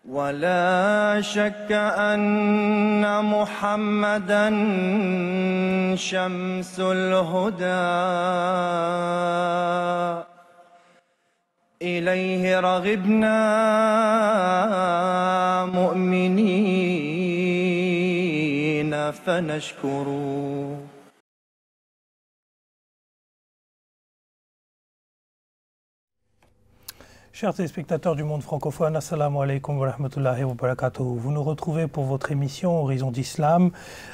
ولا شك أن محمدًا شمس الهدى إليه رغبنا مؤمنين فنشكره. Chers téléspectateurs du monde francophone, assalamu alaikum wa rahmatullahi wa barakatuh. Vous nous retrouvez pour votre émission Horizon d'Islam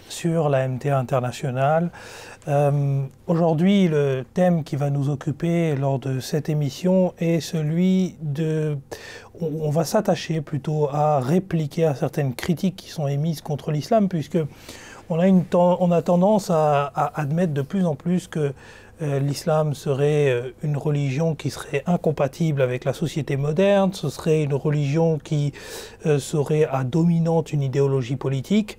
sur la MTA internationale. Aujourd'hui, le thème qui va nous occuper lors de cette émission est celui de... On va s'attacher plutôt à répliquer à certaines critiques qui sont émises contre l'islam, puisque on a tendance à admettre de plus en plus que l'islam serait une religion qui serait incompatible avec la société moderne, ce serait une religion qui serait à dominante une idéologie politique.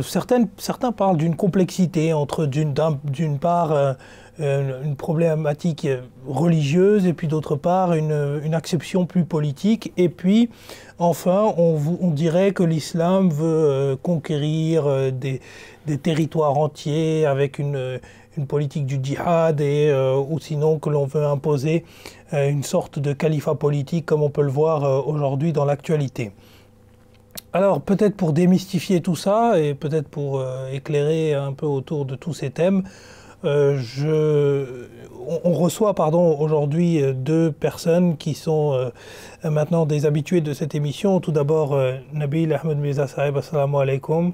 Certains parlent d'une complexité entre d'une part une problématique religieuse et puis d'autre part une acception plus politique, et puis enfin on dirait que l'islam veut conquérir des territoires entiers avec une politique du djihad, ou sinon que l'on veut imposer une sorte de califat politique comme on peut le voir aujourd'hui dans l'actualité. Alors peut-être pour démystifier tout ça et peut-être pour éclairer un peu autour de tous ces thèmes, on reçoit aujourd'hui deux personnes qui sont maintenant des habitués de cette émission. Tout d'abord, Nabil Ahmed Mirza Saheb, assalamu alaikum.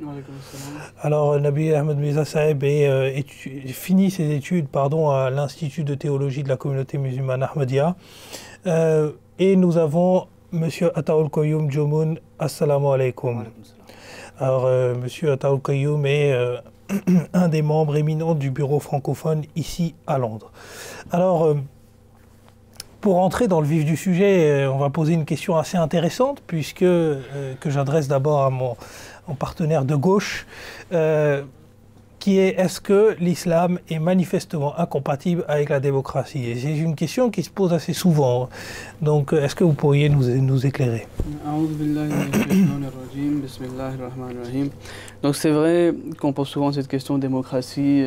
Alors, Nabil Ahmed Mirza Saheb finit ses études à l'Institut de théologie de la communauté musulmane Ahmadiyya. Et nous avons Monsieur Ataoul Qayoum Djomoun, assalamu alaikum. Alors, Monsieur Ataoul Qayoum est un des membres éminents du bureau francophone ici à Londres. Alors, pour entrer dans le vif du sujet, on va poser une question assez intéressante, que j'adresse d'abord à mon partenaire de gauche, qui est: est-ce que l'islam est manifestement incompatible avec la démocratie? Et c'est une question qui se pose assez souvent. Donc, est-ce que vous pourriez nous éclairer? Donc c'est vrai qu'on pose souvent cette question de démocratie,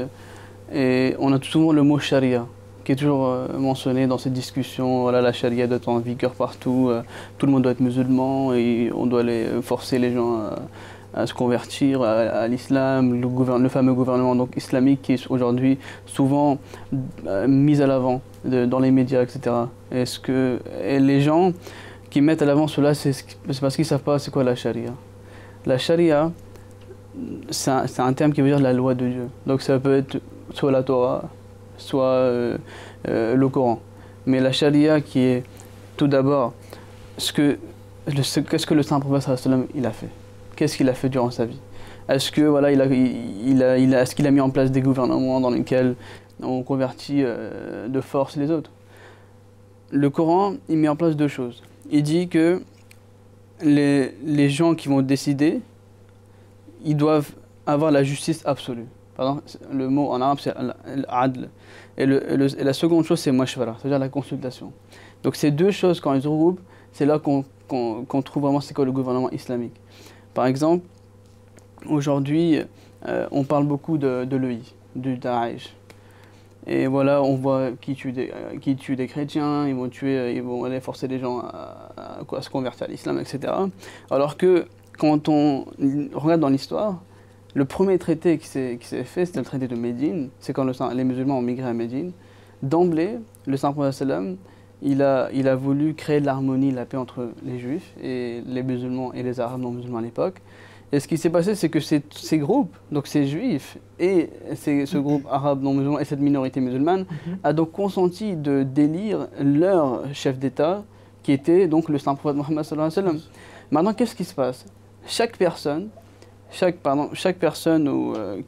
et on a souvent le mot charia qui est toujours mentionné dans cette discussion. Voilà, la charia doit être en vigueur partout, tout le monde doit être musulman et on doit forcer les gens à se convertir à l'islam, le fameux gouvernement donc islamique qui est aujourd'hui souvent mis à l'avant dans les médias, etc. Et les gens qui mettent à l'avant cela, c'est parce qu'ils ne savent pas c'est quoi la charia. La charia, c'est un terme qui veut dire la loi de Dieu. Donc ça peut être soit la Torah, soit le Coran. Mais la charia qui est tout d'abord qu'est-ce que le saint prophète sallam il a fait. Qu'est-ce qu'il a fait durant sa vie? Est-ce que voilà, est-ce qu'il a mis en place des gouvernements dans lesquels on convertit de force les autres? Le Coran, il met en place deux choses. Il dit que les gens qui vont décider, ils doivent avoir la justice absolue. Pardon, le mot en arabe c'est al-adl. Et la seconde chose c'est mashwara, c'est-à-dire la consultation. Donc ces deux choses, quand ils se regroupent, c'est là qu'on trouve vraiment c'est quoi le gouvernement islamique. Par exemple, aujourd'hui, on parle beaucoup de l'EI, du Daesh. Et voilà, on voit qui tue des chrétiens, ils vont aller forcer les gens à se convertir à l'islam, etc. Alors que quand on regarde dans l'histoire, le premier traité qui s'est fait, c'était le traité de Médine. C'est quand les musulmans ont migré à Médine. D'emblée, le saint prophète sallam, il a voulu créer de l'harmonie, la paix entre les juifs et les musulmans et les arabes non musulmans à l'époque. Et ce qui s'est passé, c'est que ces groupes, donc ces juifs et ce groupe arabe non musulman et cette minorité musulmane, a donc consenti de d'élire leur chef d'État, qui était donc le saint prophète Mohammed sallallahu alayhi wa sallam. Maintenant, qu'est-ce qui se passe? Chaque personne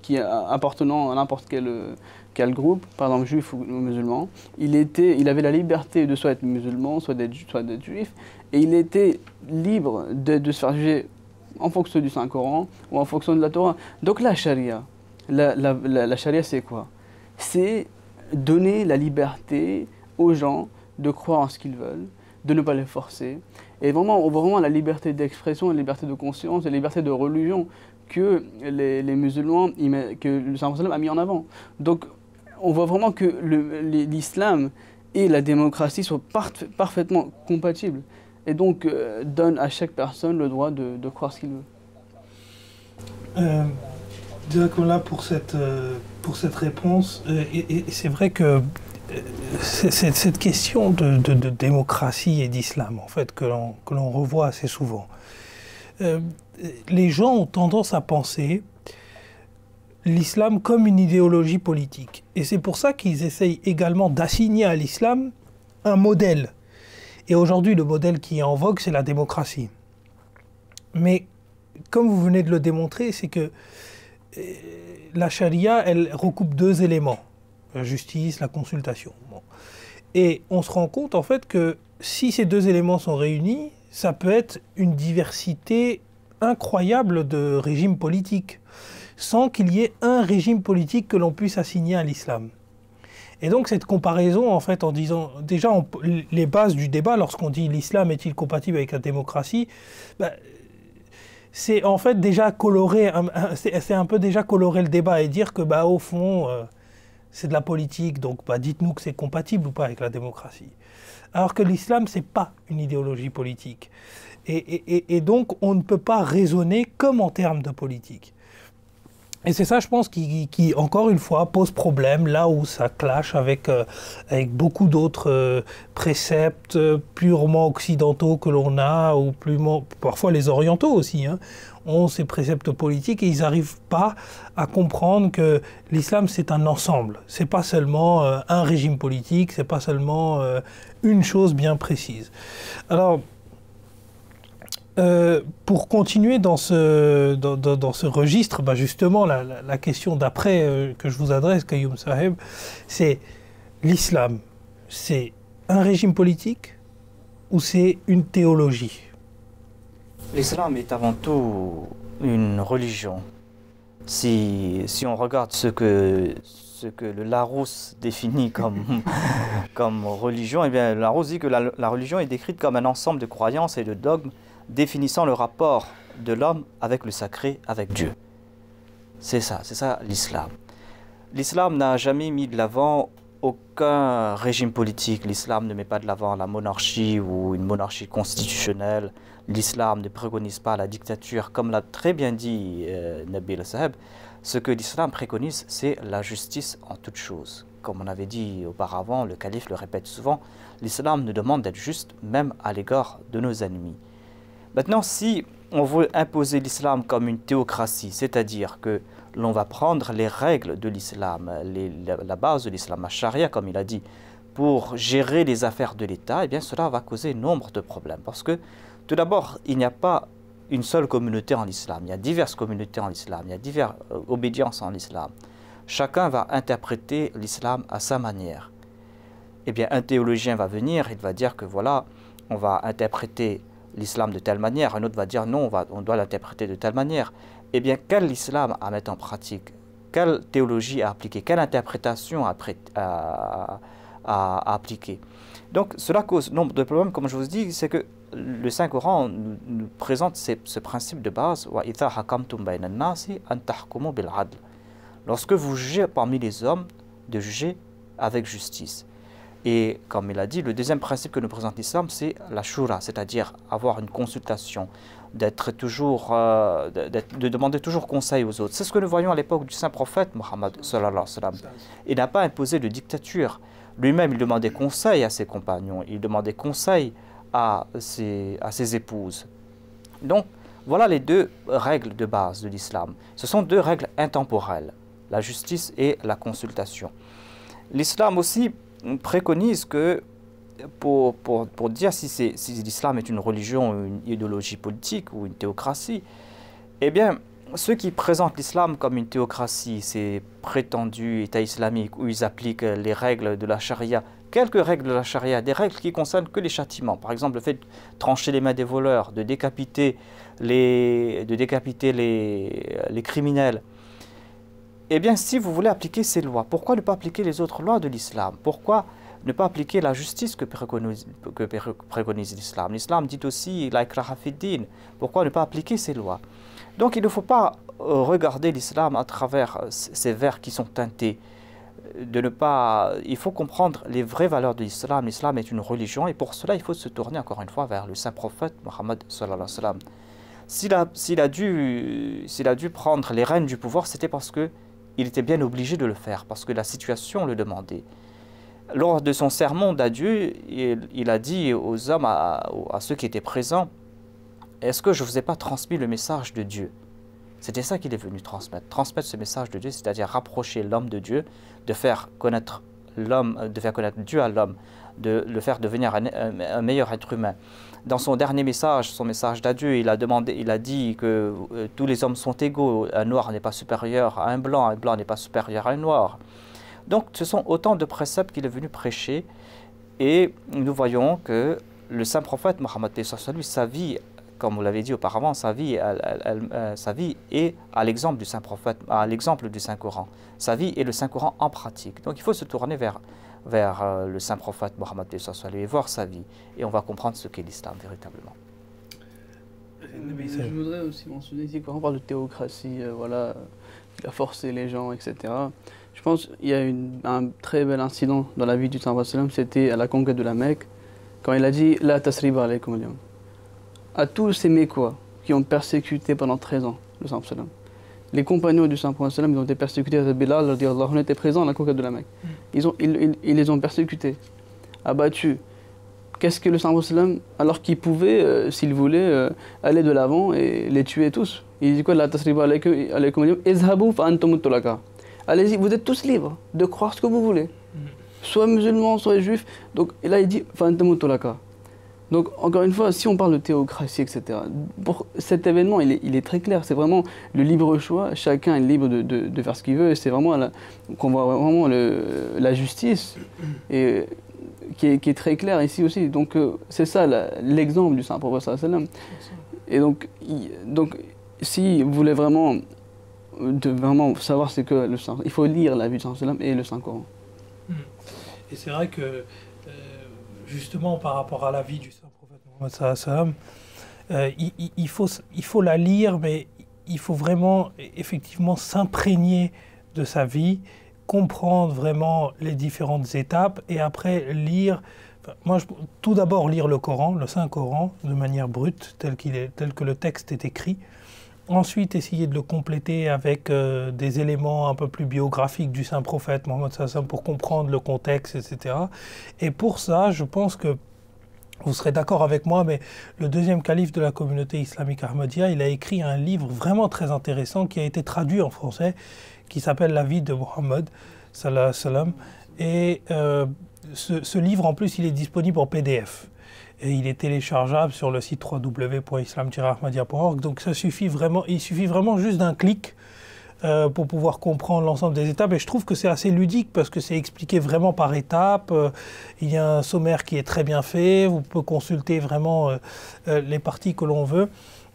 qui appartenant à n'importe quel groupe, par exemple juif ou musulman, il avait la liberté de soit être musulman, soit d'être juif, et il était libre de se faire juger en fonction du Saint-Coran ou en fonction de la Torah. Donc la charia, la charia c'est quoi? C'est donner la liberté aux gens de croire en ce qu'ils veulent, de ne pas les forcer. Et vraiment, on voit vraiment la liberté d'expression, la liberté de conscience, la liberté de religion que les musulmans, que le Prophète a mis en avant. Donc, on voit vraiment que l'islam et la démocratie sont parfaitement compatibles. Et donc, donne à chaque personne le droit de croire ce qu'il veut. Là pour cette réponse, et c'est vrai que cette question de démocratie et d'islam, en fait, que l'on revoit assez souvent. Les gens ont tendance à penser l'islam comme une idéologie politique. Et c'est pour ça qu'ils essayent également d'assigner à l'islam un modèle. Et aujourd'hui, le modèle qui est en vogue, c'est la démocratie. Mais, comme vous venez de le démontrer, c'est que la charia, elle recoupe deux éléments. La justice, la consultation. Bon. Et on se rend compte, en fait, que si ces deux éléments sont réunis, ça peut être une diversité incroyable de régimes politiques, sans qu'il y ait un régime politique que l'on puisse assigner à l'islam. Et donc cette comparaison, en fait, en disant, déjà, les bases du débat, lorsqu'on dit l'islam est-il compatible avec la démocratie, c'est en fait déjà colorer, c'est un peu déjà colorer le débat et dire que, au fond, c'est de la politique, donc dites-nous que c'est compatible ou pas avec la démocratie. Alors que l'islam, c'est pas une idéologie politique. Et donc, on ne peut pas raisonner comme en termes de politique. Et c'est ça, je pense, qui encore une fois, pose problème, là où ça clash avec beaucoup d'autres préceptes purement occidentaux que l'on a, ou parfois les orientaux aussi, ont ces préceptes politiques et ils n'arrivent pas à comprendre que l'islam, c'est un ensemble. C'est pas seulement un régime politique, c'est pas seulement une chose bien précise. Alors, pour continuer dans ce registre, justement, la question d'après que je vous adresse, Qayoum Saheb, c'est l'islam, c'est un régime politique ou c'est une théologie? L'islam est avant tout une religion. Si on regarde ce que le Larousse définit comme religion, eh bien, Larousse dit que la religion est décrite comme un ensemble de croyances et de dogmes définissant le rapport de l'homme avec le sacré, avec Dieu. C'est ça l'islam. L'islam n'a jamais mis de l'avant aucun régime politique. L'islam ne met pas de l'avant la monarchie ou une monarchie constitutionnelle. L'islam ne préconise pas la dictature. Comme l'a très bien dit Nabil Saheb, ce que l'islam préconise, c'est la justice en toutes choses. Comme on avait dit auparavant, le calife le répète souvent, l'islam nous demande d'être juste même à l'égard de nos ennemis. Maintenant, si on veut imposer l'islam comme une théocratie, c'est-à-dire que l'on va prendre les règles de l'islam, la base de l'islam, la charia, comme il a dit, pour gérer les affaires de l'État, eh bien cela va causer nombre de problèmes. Parce que, tout d'abord, il n'y a pas une seule communauté en islam. Il y a diverses communautés en islam, il y a diverses obédiences en islam. Chacun va interpréter l'islam à sa manière. Eh bien, un théologien va venir, il va dire que voilà, on va interpréter l'islam de telle manière, un autre va dire non, on doit l'interpréter de telle manière. Eh bien, quel islam à mettre en pratique? Quelle théologie à appliquer? Quelle interprétation à appliquer? Donc, cela cause nombre de problèmes, comme je vous dis, c'est que le Saint-Coran nous présente ce principe de base. Lorsque vous jugez parmi les hommes, de juger avec justice. Et comme il a dit, le deuxième principe que nous présente l'islam, c'est la shura, c'est-à-dire avoir une consultation, de demander toujours conseil aux autres. C'est ce que nous voyons à l'époque du saint prophète Mohammed sallallahu alayhi wa sallam. Il n'a pas imposé de dictature. Lui-même, il demandait conseil à ses compagnons, il demandait conseil à ses épouses. Donc, voilà les deux règles de base de l'islam. Ce sont deux règles intemporelles, la justice et la consultation. L'islam aussi préconise que, pour dire si l'islam est une religion, une idéologie politique ou une théocratie, eh bien, ceux qui présentent l'islam comme une théocratie, ces prétendus États islamiques où ils appliquent les règles de la charia, quelques règles de la charia, des règles qui concernent que les châtiments, par exemple le fait de trancher les mains des voleurs, de décapiter les criminels. Eh bien, si vous voulez appliquer ces lois, pourquoi ne pas appliquer les autres lois de l'islam? Pourquoi ne pas appliquer la justice que préconise l'islam. L'islam dit aussi la ikraha fid din. Pourquoi ne pas appliquer ces lois? Donc il ne faut pas regarder l'islam à travers ces vers qui sont teintés. Il faut comprendre les vraies valeurs de l'islam. L'islam est une religion et pour cela il faut se tourner encore une fois vers le saint prophète Mohammed sallallahu alayhi wa sallam. S'il a dû prendre les rênes du pouvoir, c'était parce qu'il était bien obligé de le faire, parce que la situation le demandait. Lors de son sermon d'adieu, il a dit aux hommes, à ceux qui étaient présents, « Est-ce que je ne vous ai pas transmis le message de Dieu ?» C'était ça qu'il est venu transmettre. Transmettre ce message de Dieu, c'est-à-dire rapprocher l'homme de Dieu, de faire connaître Dieu à l'homme, de le faire devenir un meilleur être humain. Dans son dernier message, son message d'adieu, il a dit que tous les hommes sont égaux, un noir n'est pas supérieur à un blanc n'est pas supérieur à un noir. Donc ce sont autant de préceptes qu'il est venu prêcher et nous voyons que le saint prophète Mohammed, sa vie, comme vous l'avez dit auparavant, sa vie est à l'exemple du saint prophète, à l'exemple du Saint-Coran. Sa vie est le Saint-Coran en pratique. Donc il faut se tourner vers le saint prophète Mohammed et voir sa vie. Et on va comprendre ce qu'est l'islam véritablement. Je voudrais aussi mentionner ici, quand on parle de théocratie, voilà, il a forcé les gens, etc. Je pense qu'il y a un très bel incident dans la vie du Saint Sallam, c'était à la conquête de la Mecque, quand il a dit « La tasriba alaykum al-yawm » à tous ces Mécois qui ont persécuté pendant 13 ans le Saint Sallam. Les compagnons du Saint Sallam, ils ont été persécutés, Bilal, on était présents à la conquête de la Mecque. Ils les ont persécutés, abattus. Qu'est-ce que le Saint Sallam, alors qu'il pouvait, s'il voulait, aller de l'avant et les tuer tous. Il dit quoi? La tasriba alaykum al-yawm, izhabu fa antum tulaka. Allez-y, vous êtes tous libres de croire ce que vous voulez. Soit musulmans, soit juifs. Donc, et là, il dit fa antum tulaka. Donc, encore une fois, si on parle de théocratie, etc., pour cet événement, il est très clair. C'est vraiment le libre choix. Chacun est libre de faire ce qu'il veut. Et c'est vraiment qu'on voit vraiment la justice et, qui est très claire ici aussi. Donc, c'est ça l'exemple du Saint Prophète sallallahu alayhi wa sallam. Et donc, si vous voulez vraiment savoir ce que le Saint, il faut lire la vie du Saint sallam et le Saint-Coran. Et c'est vrai que justement par rapport à la vie du Saint-Prophète Mohammed sallam, il faut la lire, mais il faut vraiment effectivement s'imprégner de sa vie, comprendre vraiment les différentes étapes et après lire. Tout d'abord lire le Coran, le Saint-Coran, de manière brute, tel que le texte est écrit. Ensuite, essayer de le compléter avec des éléments un peu plus biographiques du Saint-Prophète Mohammed sallam pour comprendre le contexte, etc. Et pour ça, je pense que vous serez d'accord avec moi, mais le deuxième calife de la communauté islamique Ahmadiyya, il a écrit un livre vraiment très intéressant qui a été traduit en français, qui s'appelle La vie de Mohammed sallallahu alayhi wa sallam. Et ce livre, en plus, il est disponible en PDF. Et il est téléchargeable sur le site www.islam-ahmadiyya.org. Donc il suffit vraiment juste d'un clic pour pouvoir comprendre l'ensemble des étapes. Et je trouve que c'est assez ludique parce que c'est expliqué vraiment par étapes. Il y a un sommaire qui est très bien fait. Vous pouvez consulter vraiment les parties que l'on veut.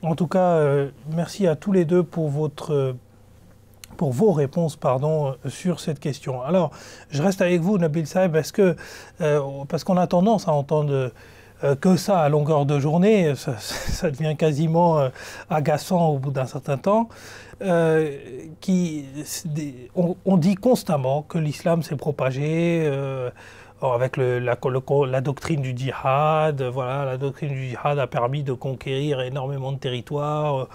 En tout cas, merci à tous les deux pour vos réponses sur cette question. Alors, je reste avec vous, Nabil Saeb, parce qu'on a tendance à entendre que ça à longueur de journée, ça devient quasiment agaçant au bout d'un certain temps. On dit constamment que l'islam s'est propagé avec la doctrine du djihad. Voilà, la doctrine du djihad a permis de conquérir énormément de territoires.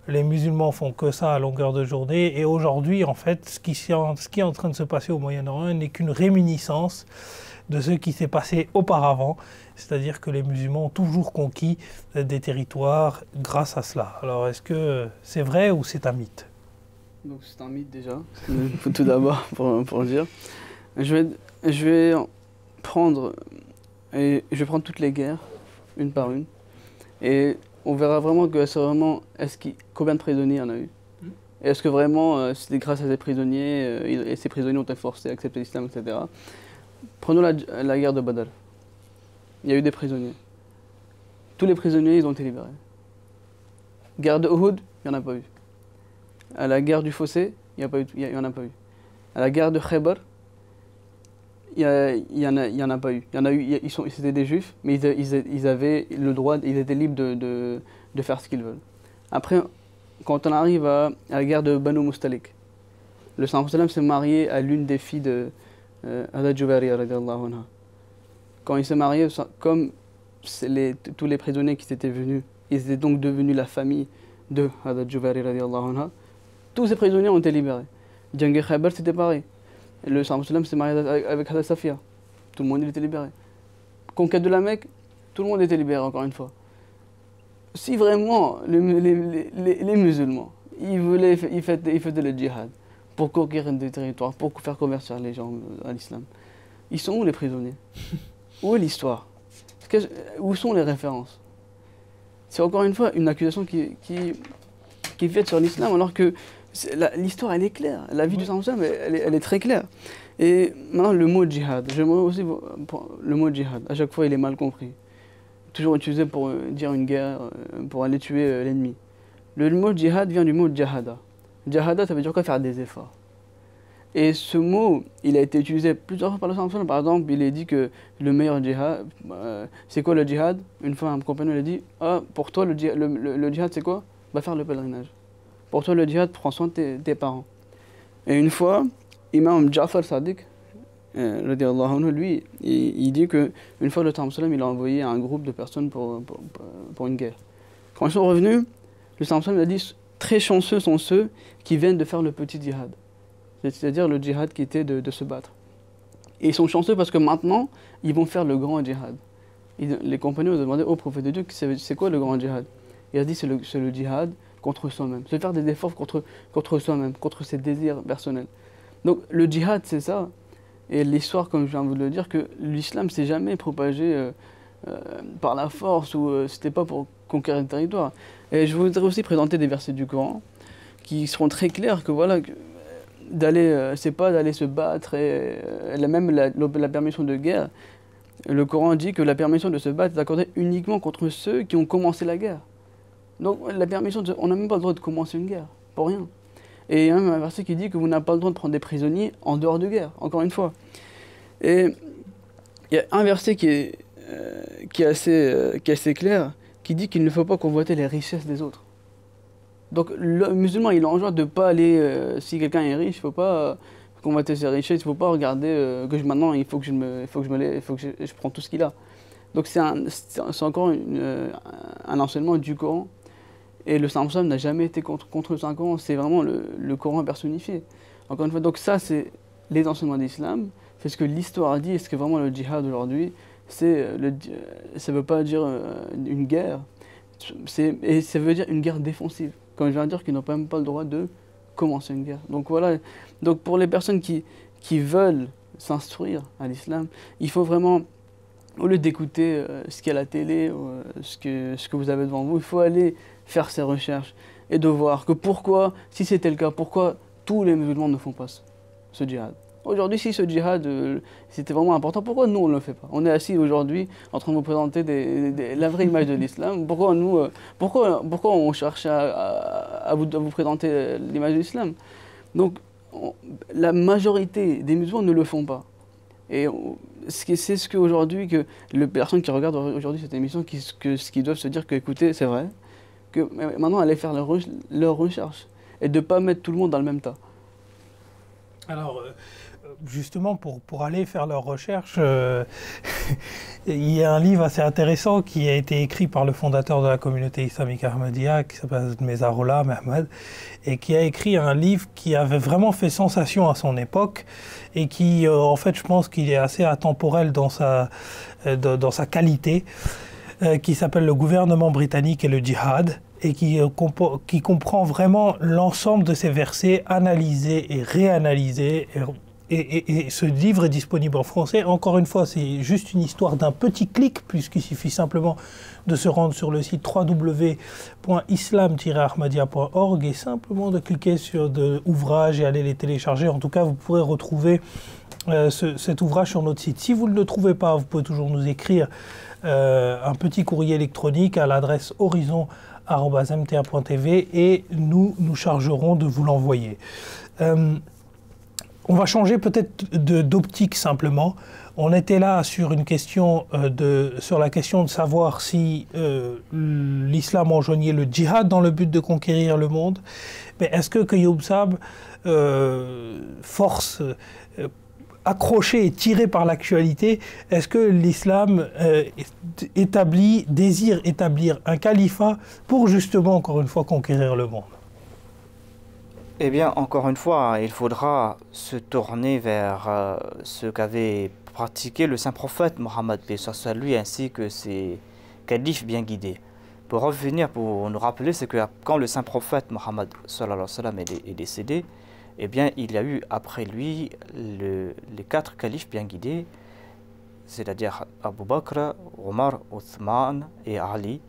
Les musulmans font que ça à longueur de journée. Et aujourd'hui, en fait, ce qui est en train de se passer au Moyen-Orient n'est qu'une réminiscence de ce qui s'est passé auparavant. C'est-à-dire que les musulmans ont toujours conquis des territoires grâce à cela. Alors, est-ce que c'est vrai ou c'est un mythe? Donc, c'est un mythe déjà, tout d'abord pour le dire. Je vais prendre toutes les guerres, une par une, et on verra vraiment que c'est vraiment combien de prisonniers il y en a eu. Et est-ce que vraiment c'était grâce à ces prisonniers, et ces prisonniers ont été forcés à accepter l'islam, etc. Prenons la guerre de Badr. Il y a eu des prisonniers. Tous les prisonniers, ils ont été libérés. Guerre de Uhud, il n'y en a pas eu. À la guerre du Fossé, il n'y en a pas eu. À la guerre de Khaybar, il y en a pas eu. Il y en a eu, c'était des juifs, mais ils avaient le droit, ils étaient libres de faire ce qu'ils veulent. Après, quand on arrive à la guerre de Banu Mustalik, le Sallam s'est marié à l'une des filles de Hadad Juwayriya radiallahu anha. Quand il s'est marié, comme tous les prisonniers qui étaient venus, ils étaient donc devenus la famille de Hadad Juwayriya radiallahu anha, tous ces prisonniers ont été libérés. Djangir Khaybar, c'était pareil. Le Sallam s'est marié avec Hadad Safia. Tout le monde était libéré. Conquête de la Mecque, tout le monde était libéré encore une fois. Si vraiment les musulmans, ils faisaient le djihad pour conquérir des territoires, pour faire convertir les gens à l'islam, ils sont où les prisonniers? Où est l'histoire? Où sont les références? C'est encore une fois une accusation qui est faite sur l'islam, alors que l'histoire, elle est claire. La vie du Sallam, elle est très claire. Et maintenant, le mot djihad, j'aimerais aussi le mot djihad, à chaque fois, il est mal compris. Toujours utilisé pour dire une guerre, pour aller tuer l'ennemi. Le mot djihad vient du mot jahada. Jahada, ça veut dire quoi? Faire des efforts. Et ce mot, il a été utilisé plusieurs fois par le Sallam. Par exemple, il est dit que le meilleur djihad, c'est quoi le djihad? Une fois, un compagnon lui a dit, ah, pour toi, le djihad, c'est quoi? Bah, faire le pèlerinage. Pour toi, le djihad, prends soin de tes parents. Et une fois, Imam Ja'far Sadiq, lui, il dit qu'une fois, le Sallam, il a envoyé un groupe de personnes pour une guerre. Quand ils sont revenus, le Sallam a dit, très chanceux sont ceux qui viennent de faire le petit djihad. C'est-à-dire le djihad qui était de se battre. Et ils sont chanceux parce que maintenant, ils vont faire le grand djihad. Les compagnons ont demandé au prophète de Dieu, c'est quoi le grand djihad? Il a dit, c'est le djihad contre soi-même. C'est faire des efforts contre soi-même, contre ses désirs personnels. Donc le djihad, c'est ça. Et l'histoire, comme je viens de vous le dire, que l'islam s'est jamais propagé par la force ou c'était pas pour conquérir le territoire. Et je voudrais aussi présenter des versets du Coran qui seront très clairs que voilà, c'est pas d'aller se battre et même la permission de guerre. Le Coran dit que la permission de se battre est accordée uniquement contre ceux qui ont commencé la guerre. Donc la permission, on n'a même pas le droit de commencer une guerre, pour rien. Et il y a même un verset qui dit que vous n'avez pas le droit de prendre des prisonniers en dehors de guerre, encore une fois. Et il y a un verset qui est assez clair, qui dit qu'il ne faut pas convoiter les richesses des autres. Donc le musulman, il enjoint de ne pas aller, si quelqu'un est riche, il ne faut pas convoiter ses richesses, il ne faut pas regarder que maintenant il faut que je prends tout ce qu'il a. Donc c'est encore un enseignement du Coran. Et le Sallam n'a jamais été contre le Coran, c'est vraiment le Coran personnifié. Encore une fois, donc ça c'est les enseignements d'islam, c'est ce que l'histoire dit, et ce que vraiment le djihad aujourd'hui, ça ne veut pas dire une guerre, et ça veut dire une guerre défensive. Comme je viens de dire, qu'ils n'ont même pas le droit de commencer une guerre. Donc voilà, donc pour les personnes qui veulent s'instruire à l'islam, il faut vraiment, au lieu d'écouter ce qu'il y a à la télé, ce que vous avez devant vous, il faut aller faire ses recherches et de voir que pourquoi, si c'était le cas, pourquoi tous les musulmans ne font pas ce djihad. Aujourd'hui, si ce djihad, c'était vraiment important, pourquoi nous on ne le fait pas? On est assis aujourd'hui en train de vous présenter la vraie image de l'islam. Pourquoi on cherche à vous présenter l'image de l'islam? Donc, la majorité des musulmans ne le font pas. Et c'est ce qu'aujourd'hui, que les personnes qui regardent aujourd'hui cette émission, ce qu'ils doivent se dire que, écoutez, c'est vrai, que maintenant aller faire leur recherche et de ne pas mettre tout le monde dans le même tas. Alors, justement, pour aller faire leurs recherches, il y a un livre assez intéressant qui a été écrit par le fondateur de la communauté islamique Ahmadiyya, qui s'appelle Mezarullah Mehmed, et qui a écrit un livre qui avait vraiment fait sensation à son époque, et qui, en fait, je pense qu'il est assez atemporel dans sa qualité, qui s'appelle Le gouvernement britannique et le djihad, et qui comprend vraiment l'ensemble de ces versets analysés et réanalysés. Et ce livre est disponible en français. Encore une fois, c'est juste une histoire d'un petit clic, puisqu'il suffit simplement de se rendre sur le site www.islam-ahmadiyya.org et simplement de cliquer sur ouvrages et aller les télécharger. En tout cas, vous pourrez retrouver cet ouvrage sur notre site. Si vous ne le trouvez pas, vous pouvez toujours nous écrire un petit courrier électronique à l'adresse horizon@mta.tv et nous chargerons de vous l'envoyer. On va changer peut-être d'optique simplement. On était là sur une question sur la question de savoir si l'islam enjoignait le djihad dans le but de conquérir le monde. Mais est-ce que Quyoum Sab, force accroché et tiré par l'actualité, est-ce que l'islam désire établir un califat pour justement, encore une fois, conquérir le monde? Eh bien, encore une fois, il faudra se tourner vers ce qu'avait pratiqué le saint prophète Mohammed, paix soit lui, ainsi que ses califes bien guidés. Pour revenir, pour nous rappeler, c'est que quand le saint prophète Mohammed est décédé, eh bien, il y a eu après lui les 4 califes bien guidés, c'est-à-dire Abu Bakr, Omar, Othman et Ali,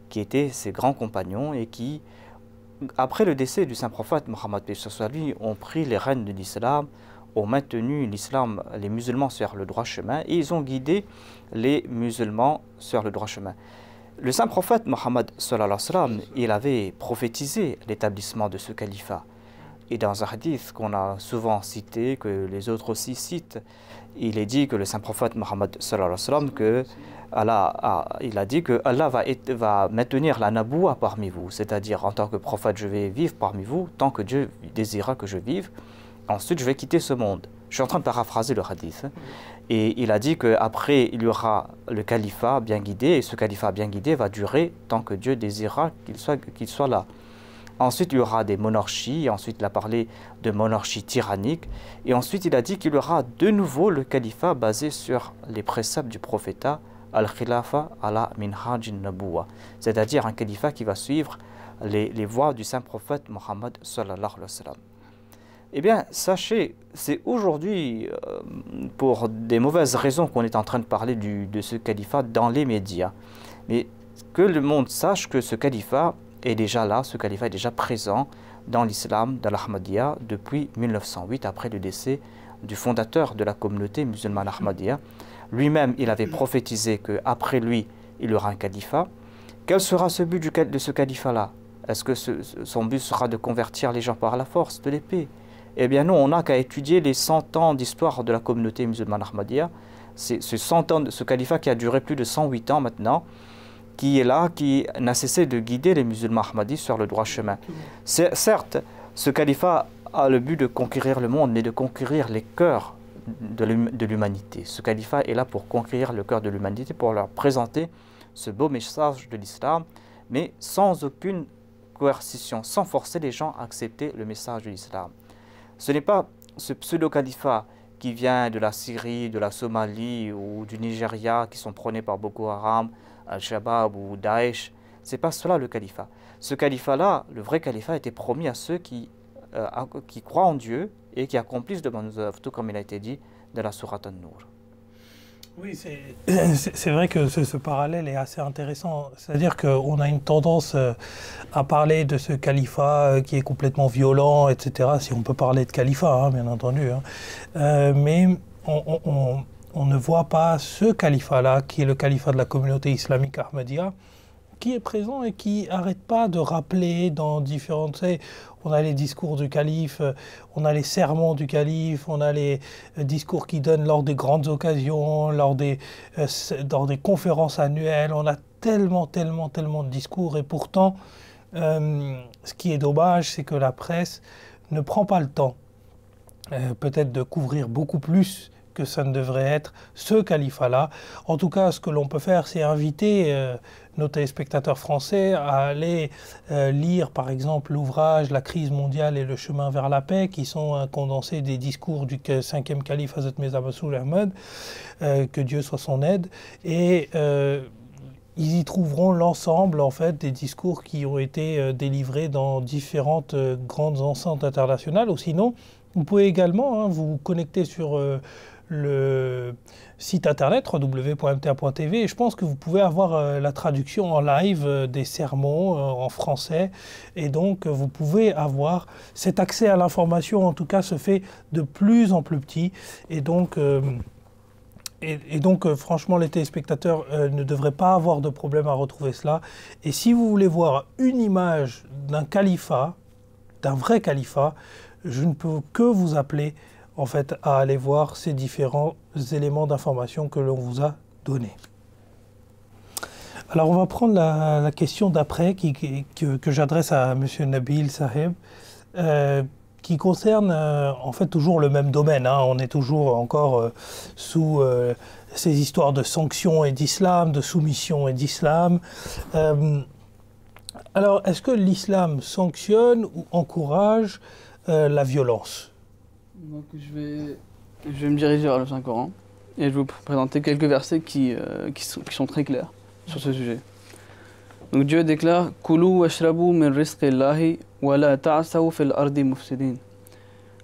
qui étaient ses grands compagnons et qui, après le décès du saint prophète Mohammed, lui, ont pris les rênes de l'islam, ont maintenu l'islam, les musulmans sur le droit chemin, et ils ont guidé les musulmans sur le droit chemin. Le saint prophète Mohammed, il avait prophétisé l'établissement de ce califat. Et dans un hadith qu'on a souvent cité, que les autres aussi citent, il est dit que le saint prophète Mohammed, que il a dit que Allah va maintenir la naboua parmi vous, c'est-à-dire en tant que prophète je vais vivre parmi vous tant que Dieu désirera que je vive, ensuite je vais quitter ce monde. Je suis en train de paraphraser le hadith. Et il a dit qu'après il y aura le califat bien guidé, et ce califat bien guidé va durer tant que Dieu désirera qu'il soit là. Ensuite, il y aura des monarchies, ensuite il a parlé de monarchie tyrannique, et ensuite il a dit qu'il y aura de nouveau le califat basé sur les préceptes du prophète, al-khilafa ala minhaj nabuwa, c'est-à-dire un califat qui va suivre les voies du saint prophète Mohammed sallallahu alayhi wa sallam. Eh bien, sachez, c'est aujourd'hui, pour des mauvaises raisons qu'on est en train de parler de ce califat dans les médias, mais que le monde sache que ce califat est déjà là, ce califat est déjà présent dans l'islam, dans l'Ahmadiyya, depuis 1908, après le décès du fondateur de la communauté musulmane Ahmadiyya. Lui-même, il avait prophétisé qu'après lui, il y aura un califat. Quel sera ce but de ce califat-là? Est-ce que son but sera de convertir les gens par la force de l'épée? Eh bien non, on n'a qu'à étudier les 100 ans d'histoire de la communauté musulmane Ahmadiyya. C'est ce califat qui a duré plus de 108 ans maintenant, qui est là, qui n'a cessé de guider les musulmans ahmadis sur le droit chemin. Certes, ce califat a le but de conquérir le monde, mais de conquérir les cœurs de l'humanité. Ce califat est là pour conquérir le cœur de l'humanité, pour leur présenter ce beau message de l'islam, mais sans aucune coercition, sans forcer les gens à accepter le message de l'islam. Ce n'est pas ce pseudo-califat qui vient de la Syrie, de la Somalie ou du Nigeria, qui sont prônés par Boko Haram, Al-Shabaab ou Daesh. Ce n'est pas cela le califat. Ce califat-là, le vrai califat, était promis à ceux qui croient en Dieu et qui accomplissent de bonnes œuvres, tout comme il a été dit dans la sourate An-Nur. Oui, c'est vrai que ce parallèle est assez intéressant. C'est-à-dire qu'on a une tendance à parler de ce califat qui est complètement violent, etc. Si on peut parler de califat, hein, bien entendu. Hein. Mais on ne voit pas ce califat-là, qui est le califat de la communauté islamique Ahmadiyya, qui est présent et qui n'arrête pas de rappeler dans différentes... Tu sais, on a les discours du calife, on a les sermons du calife, on a les discours qu'il donne lors des grandes occasions, lors des conférences annuelles. On a tellement de discours. Et pourtant, ce qui est dommage, c'est que la presse ne prend pas le temps, peut-être de couvrir beaucoup plus que ça ne devrait être ce califat-là. En tout cas, ce que l'on peut faire, c'est inviter nos téléspectateurs français à aller lire, par exemple, l'ouvrage « La crise mondiale et le chemin vers la paix », qui sont un condensé des discours du 5e calife Hazrat Mirza Masroor Ahmad, que Dieu soit son aide. Et ils y trouveront l'ensemble, en fait, des discours qui ont été délivrés dans différentes grandes enceintes internationales. Ou sinon, vous pouvez également vous connecter sur le site internet www.mta.tv et je pense que vous pouvez avoir la traduction en live des sermons en français et donc vous pouvez avoir cet accès à l'information, en tout cas se fait de plus en plus petit et donc franchement les téléspectateurs ne devraient pas avoir de problème à retrouver cela. Et si vous voulez voir une image d'un califat, d'un vrai califat, je ne peux que vous appeler en fait, à aller voir ces différents éléments d'information que l'on vous a donnés. Alors, on va prendre la question d'après que j'adresse à M. Nabil Saheb, qui concerne en fait toujours le même domaine. Hein. On est toujours encore sous ces histoires de sanctions et d'islam, de soumission et d'islam. Alors, est-ce que l'islam sanctionne ou encourage la violence? Donc, je vais me diriger vers le Saint-Coran et je vais vous présenter quelques versets qui sont très clairs sur ce sujet. Donc Dieu déclare « Kulu washrabu min rizqillahi wa la ta'saw fil ardi mufsidin ».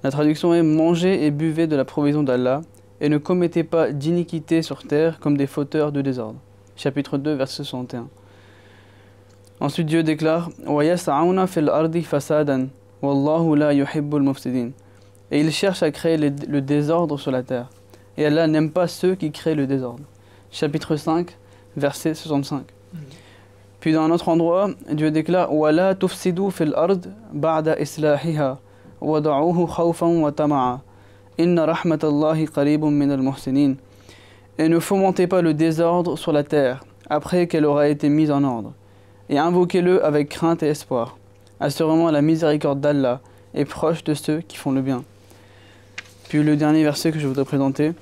La traduction est « Mangez et buvez de la provision d'Allah et ne commettez pas d'iniquité sur terre comme des fauteurs de désordre ». Chapitre 2, verset 61. Ensuite Dieu déclare « Wa yas'auna fil ardi fasadan wallahu la yuhibbul mufsidin ». Et ils cherchent à créer le désordre sur la terre. Et Allah n'aime pas ceux qui créent le désordre. Chapitre 5, verset 65. Puis dans un autre endroit, Dieu déclare وَلَا تُفْسِدُوا فِي الْأَرْضِ بَعْدَ إِصْلَاحِهَا وَدَعُوهُ خَوْفًا وَطَمَعًا إِنَّ رَحْمَةَ اللَّهِ قَرِيبٌ مِنَ الْمُحْسِنِينَ. Et ne fomentez pas le désordre sur la terre après qu'elle aura été mise en ordre, et invoquez-le avec crainte et espoir. Assurément la miséricorde d'Allah est proche de ceux qui font le bien. Puis le dernier verset que je voudrais présenter.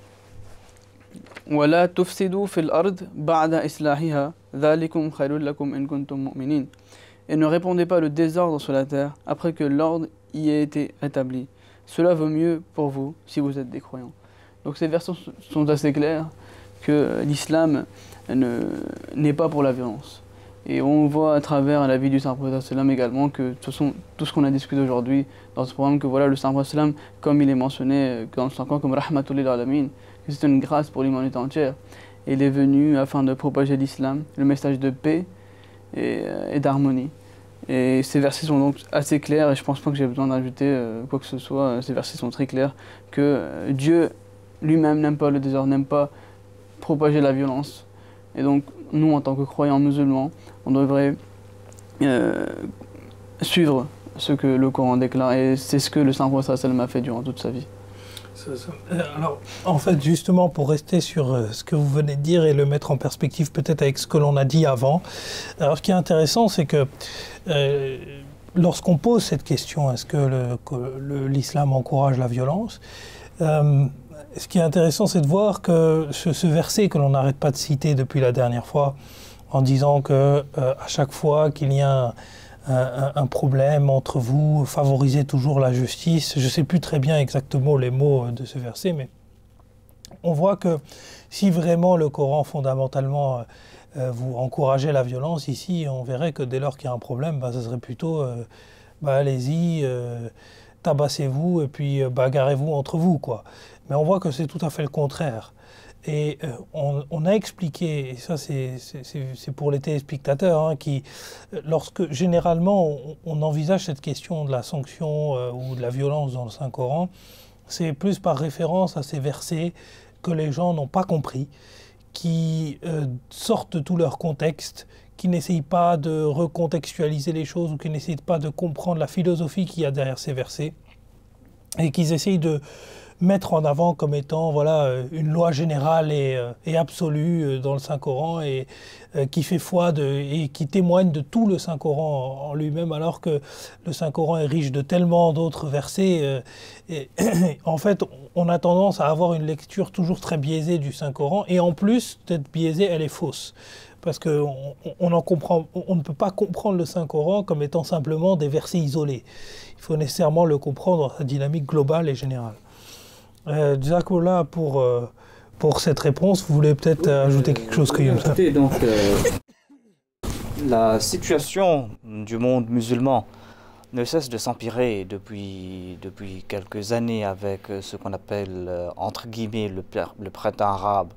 وَلَا تُفْسِدُوا فِي الْأَرْضِ بَعْدَ إِصْلَاحِهَا ذَلِكُمْ خَيْرٌ لَكُمْ إِن كُنتُم مُؤْمِنِينَ. Et ne répandez pas le désordre sur la terre après que l'ordre y ait été rétabli. Cela vaut mieux pour vous si vous êtes des croyants. Donc ces versets sont assez clairs que l'islam n'est pas pour la violence. Et on voit à travers la vie du Saint-Prophète sallam également que de toute façon, tout ce qu'on a discuté aujourd'hui dans ce programme, que voilà, le Saint-Prophète sallam, comme il est mentionné dans le Saint-Coran comme Rahmatul lil alamin, que c'est une grâce pour l'humanité entière. Et il est venu afin de propager l'islam, le message de paix et d'harmonie. Et ces versets sont donc assez clairs et je pense pas que j'ai besoin d'ajouter quoi que ce soit. Ces versets sont très clairs que Dieu lui-même n'aime pas le désordre, n'aime pas propager la violence. Et donc nous, en tant que croyants musulmans, on devrait suivre ce que le Coran déclare et c'est ce que le Saint-Prophète sallam a fait durant toute sa vie. Alors, en fait, justement, pour rester sur ce que vous venez de dire et le mettre en perspective peut-être avec ce que l'on a dit avant, alors ce qui est intéressant, c'est que lorsqu'on pose cette question, est-ce que l'islam encourage la violence, ce qui est intéressant, c'est de voir que ce verset que l'on n'arrête pas de citer depuis la dernière fois, en disant que à chaque fois qu'il y a un problème entre vous, favorisez toujours la justice. Je ne sais plus très bien exactement les mots de ce verset, mais on voit que si vraiment le Coran fondamentalement vous encourageait la violence, ici on verrait que dès lors qu'il y a un problème, ça serait plutôt allez-y, tabassez-vous et puis bagarrez-vous entre vous, quoi. Mais on voit que c'est tout à fait le contraire. Et on a expliqué, et ça c'est pour les téléspectateurs, hein, qui, lorsque généralement on envisage cette question de la sanction ou de la violence dans le Saint-Coran, c'est plus par référence à ces versets que les gens n'ont pas compris, qui sortent de tout leur contexte, qui n'essayent pas de recontextualiser les choses ou qui n'essayent pas de comprendre la philosophie qu'il y a derrière ces versets, et qu'ils essayent de mettre en avant comme étant voilà, une loi générale et absolue dans le Saint-Coran et qui fait foi et qui témoigne de tout le Saint-Coran en lui-même, alors que le Saint-Coran est riche de tellement d'autres versets. En fait, on a tendance à avoir une lecture toujours très biaisée du Saint-Coran, et en plus d'être biaisée, elle est fausse. Parce qu'on ne peut pas comprendre le Saint-Coran comme étant simplement des versets isolés. Il faut nécessairement le comprendre dans sa dynamique globale et générale. Jazakallah pour cette réponse. Vous voulez peut-être ajouter quelque chose comme ça? Donc, la situation du monde musulman ne cesse de s'empirer depuis quelques années avec ce qu'on appelle, entre guillemets, le printemps arabe,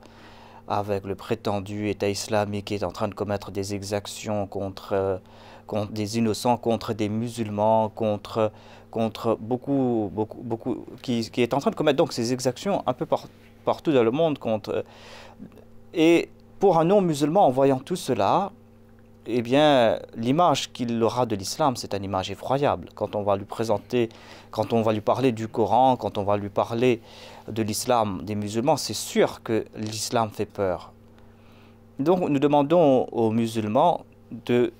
avec le prétendu État islamique qui est en train de commettre des exactions contre des innocents, contre des musulmans, contre beaucoup, qui est en train de commettre donc ces exactions un peu partout dans le monde. Et pour un non-musulman, en voyant tout cela, eh bien, l'image qu'il aura de l'islam, c'est une image effroyable. Quand on va lui présenter, quand on va lui parler du Coran, quand on va lui parler de l'islam des musulmans, c'est sûr que l'islam fait peur. Donc nous demandons aux musulmans de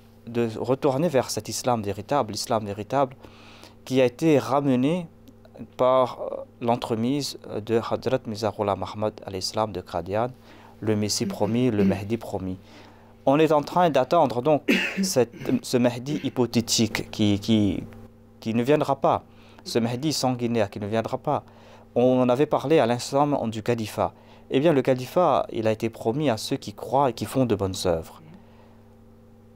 retourner vers cet l'islam véritable qui a été ramené par l'entremise de Hadrat Mirza Ghulam Ahmad al-Islam de Qadian, le Messie promis, le Mahdi promis. On est en train d'attendre donc ce Mahdi hypothétique qui ne viendra pas, ce Mahdi sanguinaire qui ne viendra pas. On en avait parlé à l'instant du califat. Eh bien, le califat, il a été promis à ceux qui croient et qui font de bonnes œuvres.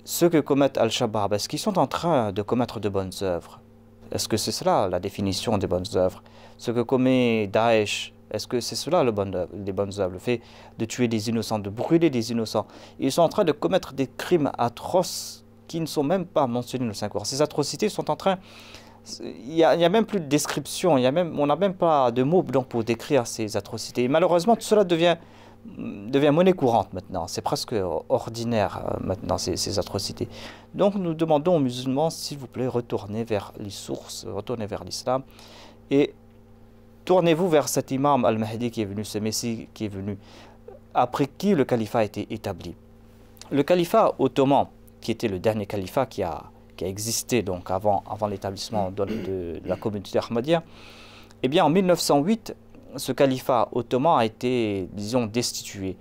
Ceux que commettent Al-Shabaab, est-ce qu'ils sont en train de commettre de bonnes œuvres? Est-ce que c'est cela la définition des bonnes œuvres? Ce que commet Daesh, est-ce que c'est cela les bonnes œuvres? Le fait de tuer des innocents, de brûler des innocents. Ils sont en train de commettre des crimes atroces qui ne sont même pas mentionnés dans le Saint-Coran. Ces atrocités sont en train... Il n'y a même plus de description, on n'a même pas de mots pour décrire ces atrocités. Et malheureusement, tout cela devient monnaie courante maintenant. C'est presque ordinaire maintenant, ces atrocités. Donc nous demandons aux musulmans, s'il vous plaît, retournez vers les sources, retournez vers l'islam. Et tournez-vous vers cet imam al-Mahdi qui est venu, ce Messie qui est venu, après qui le califat a été établi. Le califat ottoman, qui était le dernier califat qui a existé donc avant l'établissement de la communauté ahmadiyya, eh bien en 1908, ce califat ottoman a été, disons, destitué.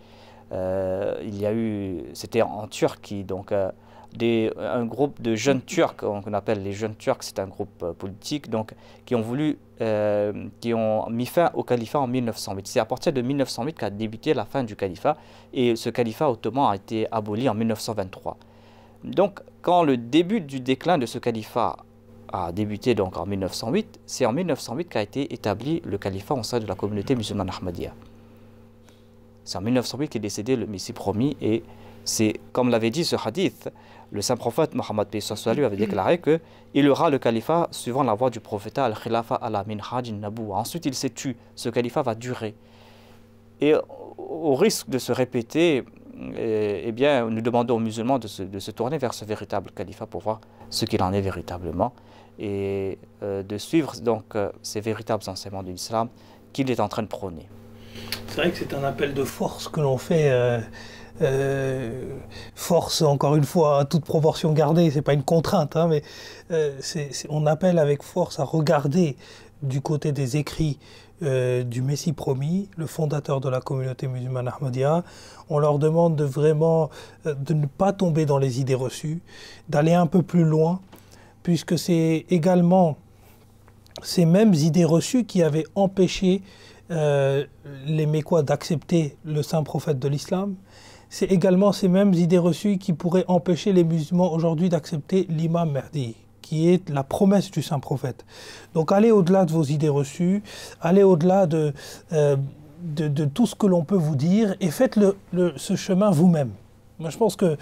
C'était en Turquie, donc un groupe de jeunes Turcs, qu'on appelle les jeunes Turcs, c'est un groupe politique, donc qui ont mis fin au califat en 1908. C'est à partir de 1908 qu'a débuté la fin du califat, et ce califat ottoman a été aboli en 1923. Donc, quand le début du déclin de ce califat a débuté donc en 1908, c'est en 1908 qu'a été établi le califat au sein de la communauté musulmane ahmadiyya. C'est en 1908 qu'est décédé le Messie promis, et c'est, comme l'avait dit ce hadith, le saint prophète Mohammed lui avait déclaré qu'il aura le califat suivant la voie du prophète al-Khilafa ala minhaj an-Nabuwwa. Ensuite, il s'est tu, ce califat va durer. Et au risque de se répéter, eh bien, nous demandons aux musulmans de se tourner vers ce véritable califat pour voir ce qu'il en est véritablement et de suivre donc ces véritables enseignements de l'islam qu'il est en train de prôner. C'est vrai que c'est un appel de force que l'on fait, force encore une fois à toute proportion gardée, c'est pas une contrainte, hein, mais on appelle avec force à regarder du côté des écrits du Messie promis, le fondateur de la communauté musulmane ahmadiyya. On leur demande de ne pas tomber dans les idées reçues, d'aller un peu plus loin, puisque c'est également ces mêmes idées reçues qui avaient empêché les Mécois d'accepter le saint prophète de l'islam. C'est également ces mêmes idées reçues qui pourraient empêcher les musulmans aujourd'hui d'accepter l'imam Mahdi, qui est la promesse du saint prophète. Donc allez au-delà de vos idées reçues, allez au-delà de tout ce que l'on peut vous dire et faites ce chemin vous-même. Moi je pense que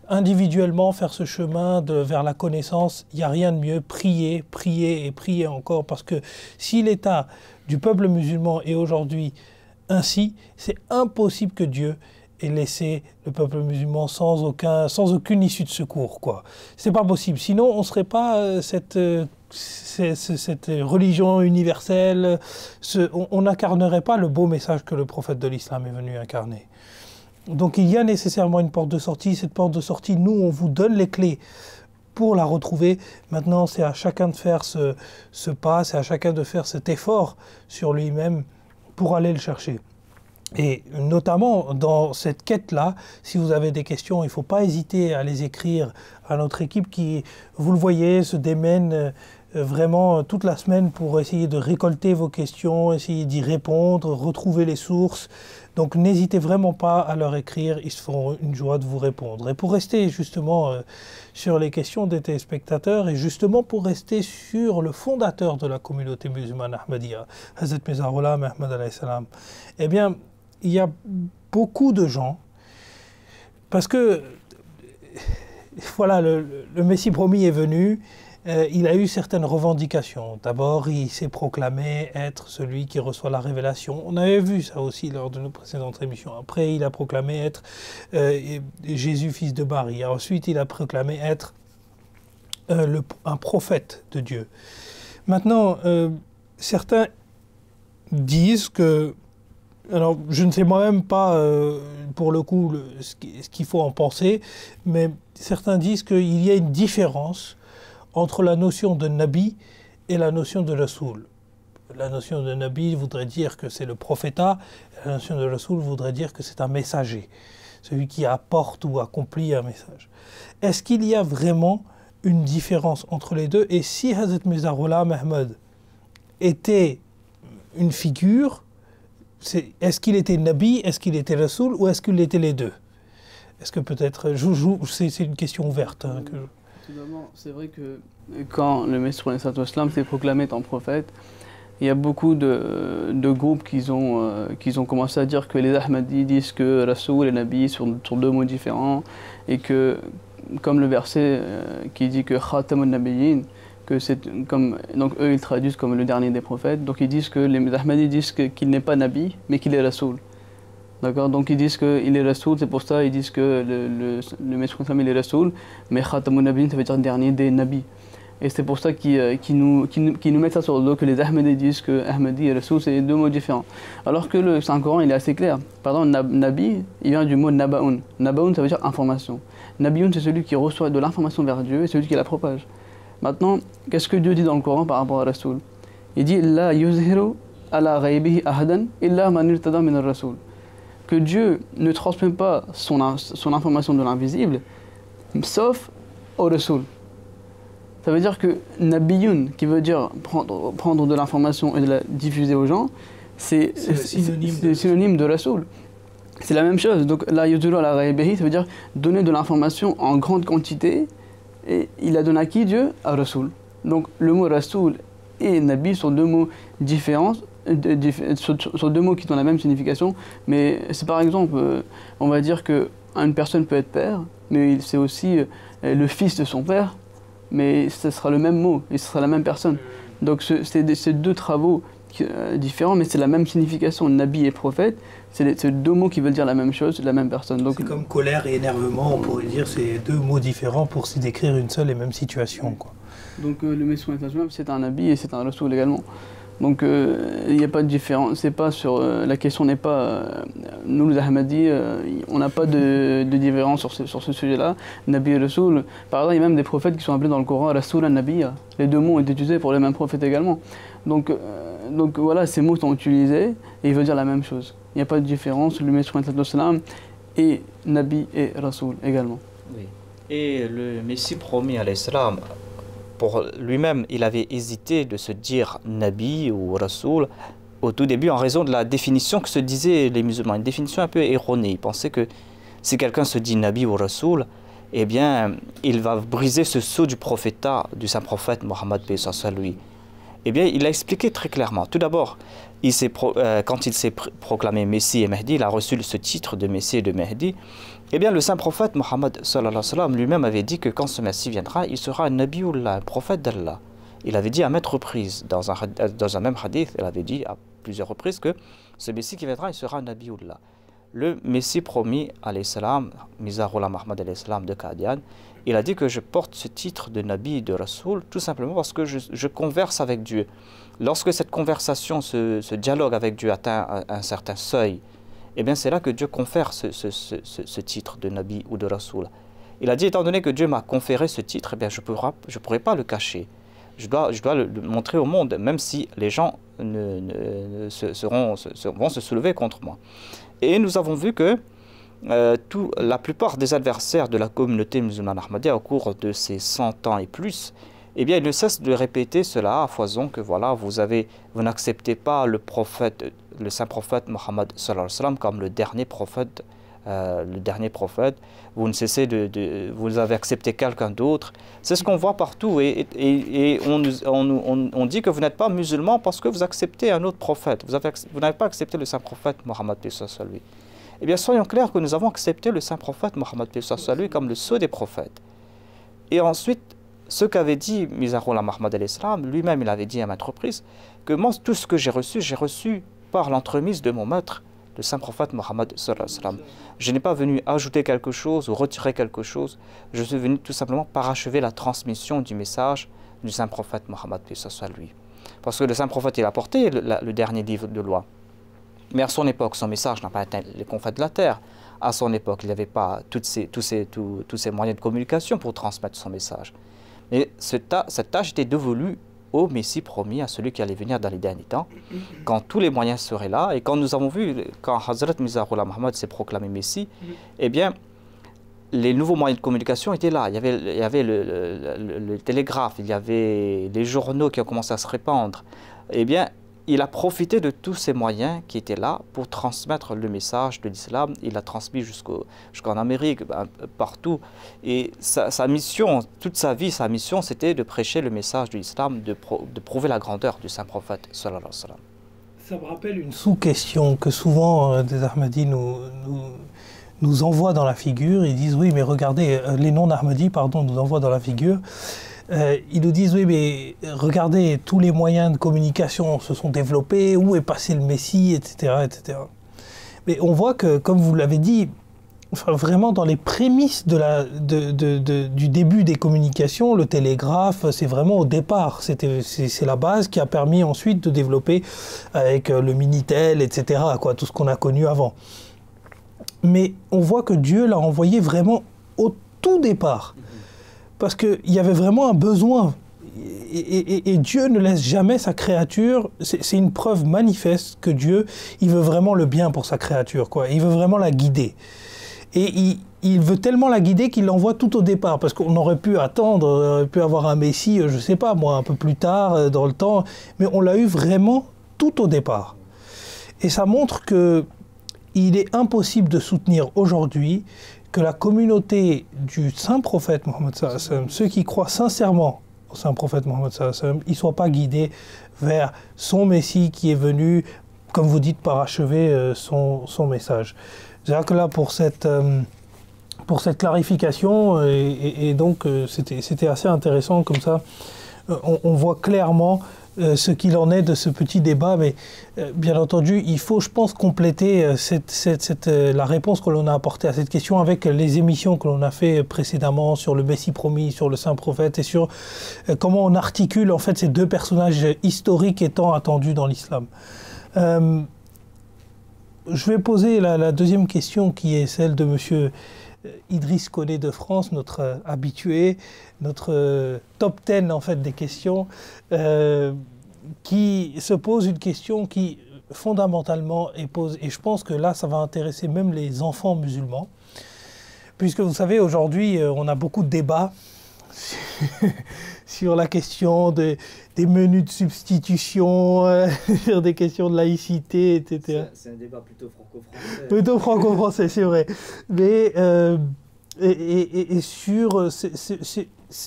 individuellement faire ce chemin vers la connaissance, il n'y a rien de mieux. Prier, prier et prier encore, parce que si l'état du peuple musulman est aujourd'hui ainsi, c'est impossible que Dieu ait laissé le peuple musulman sans aucune issue de secours, quoi. C'est pas possible. Sinon, on ne serait pas cette religion universelle. On n'incarnerait pas le beau message que le prophète de l'islam est venu incarner. Donc il y a nécessairement une porte de sortie. Cette porte de sortie, nous, on vous donne les clés pour la retrouver. Maintenant, c'est à chacun de faire ce pas, c'est à chacun de faire cet effort sur lui-même pour aller le chercher. Et notamment dans cette quête-là, si vous avez des questions, il ne faut pas hésiter à les écrire à notre équipe qui, vous le voyez, se démène vraiment toute la semaine pour essayer de récolter vos questions, essayer d'y répondre, retrouver les sources. Donc n'hésitez vraiment pas à leur écrire, ils se feront une joie de vous répondre. Et pour rester justement sur les questions des téléspectateurs, et justement pour rester sur le fondateur de la communauté musulmane ahmadiyya, Hazrat Mirza Ghulam Ahmad alayhi salam, eh bien, il y a beaucoup de gens, parce que voilà, le Messie promis est venu, il a eu certaines revendications. D'abord, il s'est proclamé être celui qui reçoit la révélation. On avait vu ça aussi lors de nos précédentes émissions. Après, il a proclamé être Jésus, fils de Marie. Ensuite, il a proclamé être un prophète de Dieu. Maintenant, certains disent que, alors je ne sais moi-même pas pour le coup ce qu'il faut en penser, mais certains disent qu'il y a une différence entre la notion de Nabi et la notion de Rasoul. La notion de Nabi voudrait dire que c'est le prophétat, la notion de Rasoul voudrait dire que c'est un messager, celui qui apporte ou accomplit un message. Est-ce qu'il y a vraiment une différence entre les deux? Et si Hazrat Mirza Ghulam Ahmad était une figure, est-ce qu'il était Nabi, est-ce qu'il était Rasoul ou est-ce qu'il était les deux? Est-ce que peut-être, c'est une question ouverte. Hein, Tout d'abord, c'est vrai que quand le Messie s'est proclamé en prophète, il y a beaucoup de groupes qui ont commencé à dire que les Ahmadis disent que Rasoul et Nabi sont deux mots différents et que, comme le verset qui dit que Khatamun Nabiyyin, que c'est comme, donc eux ils traduisent comme le dernier des prophètes, donc ils disent que les Ahmadis disent qu'il n'est pas Nabi mais qu'il est Rasoul. D'accord, donc ils disent qu'il est Rasoul, c'est pour ça ils disent que le Messie il est Rasoul, mais Khatamun Nabiyyin ça veut dire dernier des Nabis. Et c'est pour ça qu'ils nous mettent ça sur le dos, que les Ahmadis disent que Ahmadi et Rasoul c'est deux mots différents. Alors que le Saint-Coran il est assez clair. Par exemple, Nabi, il vient du mot Naba'un. Naba'un ça veut dire information. Nabiun c'est celui qui reçoit de l'information vers Dieu et celui qui la propage. Maintenant, qu'est-ce que Dieu dit dans le Coran par rapport à Rasoul? Il dit La yuzhiru ala ghaybihi ahadan illa man irtada min ar-rasoul. Que Dieu ne transmet pas son information de l'invisible, sauf au Rasoul. Ça veut dire que Nabiyun, qui veut dire prendre de l'information et de la diffuser aux gens, c'est synonyme de Rasoul. C'est la même chose. Donc, la yuzhiru ala ghaybihi, ça veut dire donner de l'information en grande quantité. Et il a donné à qui Dieu? À Rasoul. Donc le mot Rasoul et Nabi sont deux mots différents, sont deux mots qui ont la même signification, mais c'est par exemple, on va dire qu'une personne peut être père, mais c'est aussi le fils de son père, mais ce sera le même mot, et ce sera la même personne. Donc c'est deux travaux différents, mais c'est la même signification. Nabi et prophète, c'est deux mots qui veulent dire la même chose, la même personne. C'est comme colère et énervement, on pourrait dire, c'est deux mots différents pour s'y décrire une seule et même situation, quoi. Donc le Messie c'est un Nabi et c'est un Rasoul également. Donc il n'y a pas de différence. C'est pas sur la question n'est pas nous les Ahmadis, on n'a pas de différence sur ce sujet-là. Nabi et Rasoul. Par exemple, il y a même des prophètes qui sont appelés dans le Coran Rasoul et Nabiya. Les deux mots ont été utilisés pour les mêmes prophètes également. Donc voilà, ces mots sont utilisés et ils veulent dire la même chose. Il n'y a pas de différence. Le Messie et Nabi et Rasoul également. Oui. Et le Messie promis à l'Islam, pour lui-même, il avait hésité de se dire Nabi ou Rasoul au tout début en raison de la définition que se disaient les musulmans, une définition un peu erronée. Il pensait que si quelqu'un se dit Nabi ou Rasoul, eh bien, il va briser ce sceau du prophétat, du saint prophète Mohammed lui. Eh bien, il a expliqué très clairement. Tout d'abord, quand il s'est proclamé Messie et Mahdi, il a reçu ce titre de Messie et de Mahdi. Eh bien, le saint prophète Mohammed lui-même avait dit que quand ce Messie viendra, il sera un Nabiullah, un prophète d'Allah. Il avait dit à maintes reprises, dans un même hadith, il avait dit à plusieurs reprises que ce Messie qui viendra, il sera un Nabiullah. Le Messie promis à l'Islam, Mirza Ghulam Ahmad de Qadian, il a dit que je porte ce titre de Nabi et de Rasoul tout simplement parce que je converse avec Dieu. Lorsque cette conversation, ce dialogue avec Dieu atteint un certain seuil, eh bien c'est là que Dieu confère ce titre de Nabi ou de Rasoul. Il a dit, étant donné que Dieu m'a conféré ce titre, eh bien je ne pourrai pas le cacher. Je dois le montrer au monde, même si les gens vont se soulever contre moi. Et nous avons vu que la plupart des adversaires de la communauté musulmane ahmadiyya au cours de ces 100 ans et plus, eh bien, ils ne cessent de répéter cela à foison, que voilà, vous n'acceptez pas le saint prophète Mohammed comme le dernier prophète, vous ne cessez vous avez accepté quelqu'un d'autre. C'est ce qu'on voit partout, et on dit que vous n'êtes pas musulman parce que vous acceptez un autre prophète, vous n'avez pas accepté le saint prophète Mohammed lui. Eh bien, soyons clairs que nous avons accepté le saint prophète Mohammed lui comme le sceau des prophètes. Et ensuite, ce qu'avait dit Mizarullah Mahmoud al-Islam, lui-même il avait dit à maintes reprises que moi, tout ce que j'ai reçu par l'entremise de mon maître, le saint prophète Mohammed sallallahu alayhi wa sallam. Je n'ai pas venu ajouter quelque chose ou retirer quelque chose, je suis venu tout simplement parachever la transmission du message du saint prophète Mohammed, que ce soit lui. Parce que le saint prophète, il a porté le dernier livre de loi. Mais à son époque, son message n'a pas atteint les confins de la terre. À son époque, il n'y avait pas tous ces moyens de communication pour transmettre son message. Mais cette tâche était dévolue au Messie promis, à celui qui allait venir dans les derniers temps, quand tous les moyens seraient là. Et quand nous avons vu, quand Hazrat Mizarullah Muhammad s'est proclamé Messie, eh bien, les nouveaux moyens de communication étaient là. Il y avait le télégraphe, il y avait les journaux qui ont commencé à se répandre. Eh bien, il a profité de tous ces moyens qui étaient là pour transmettre le message de l'islam. Il l'a transmis jusqu'en Amérique, partout. Et sa mission, toute sa vie, sa mission, c'était de prêcher le message de l'islam, de prouver la grandeur du saint prophète, sallallahu alayhi wa sallam. Ça me rappelle une sous-question que souvent des Ahmadis nous envoient dans la figure. Ils disent, oui, mais regardez, les non-Ahmadis, pardon, nous envoient dans la figure. Ils nous disent, oui, mais regardez, tous les moyens de communication se sont développés, où est passé le Messie, etc., etc. Mais on voit que, comme vous l'avez dit, enfin, vraiment dans les prémices du début des communications, le télégraphe, c'est vraiment au départ. C'est la base qui a permis ensuite de développer avec le Minitel, etc., quoi, tout ce qu'on a connu avant. Mais on voit que Dieu l'a envoyé vraiment au tout départ. Parce qu'il y avait vraiment un besoin. Et Dieu ne laisse jamais sa créature. C'est une preuve manifeste que Dieu, il veut vraiment le bien pour sa créature, quoi. Il veut vraiment la guider. Et il veut tellement la guider qu'il l'envoie tout au départ. Parce qu'on aurait pu attendre, on aurait pu avoir un Messie, je ne sais pas moi, un peu plus tard dans le temps. Mais on l'a eu vraiment tout au départ. Et ça montre qu'il est impossible de soutenir aujourd'hui que la communauté du saint prophète Mohammed sallallahu alayhi wa sallam, ceux qui croient sincèrement au saint prophète Mohammed sallallahu alayhi wa sallam, ils ne soient pas guidés vers son Messie qui est venu, comme vous dites, parachever son message. C'est-à-dire que là, pour cette clarification, et donc c'était assez intéressant comme ça, on voit clairement ce qu'il en est de ce petit débat, mais bien entendu, il faut, je pense, compléter la réponse que l'on a apportée à cette question avec les émissions que l'on a fait précédemment sur le Messie promis, sur le Saint Prophète et sur comment on articule en fait ces deux personnages historiques étant attendus dans l'islam. Je vais poser la deuxième question qui est celle de monsieur Idriss Koné de France, notre habitué, notre top 10 en fait des questions, qui se pose une question qui fondamentalement est posée, et je pense que là ça va intéresser même les enfants musulmans, puisque vous savez aujourd'hui on a beaucoup de débats sur la question des menus de substitution, sur des questions de laïcité, etc. C'est un débat plutôt franco-français. Plutôt franco-français, c'est vrai. Mais,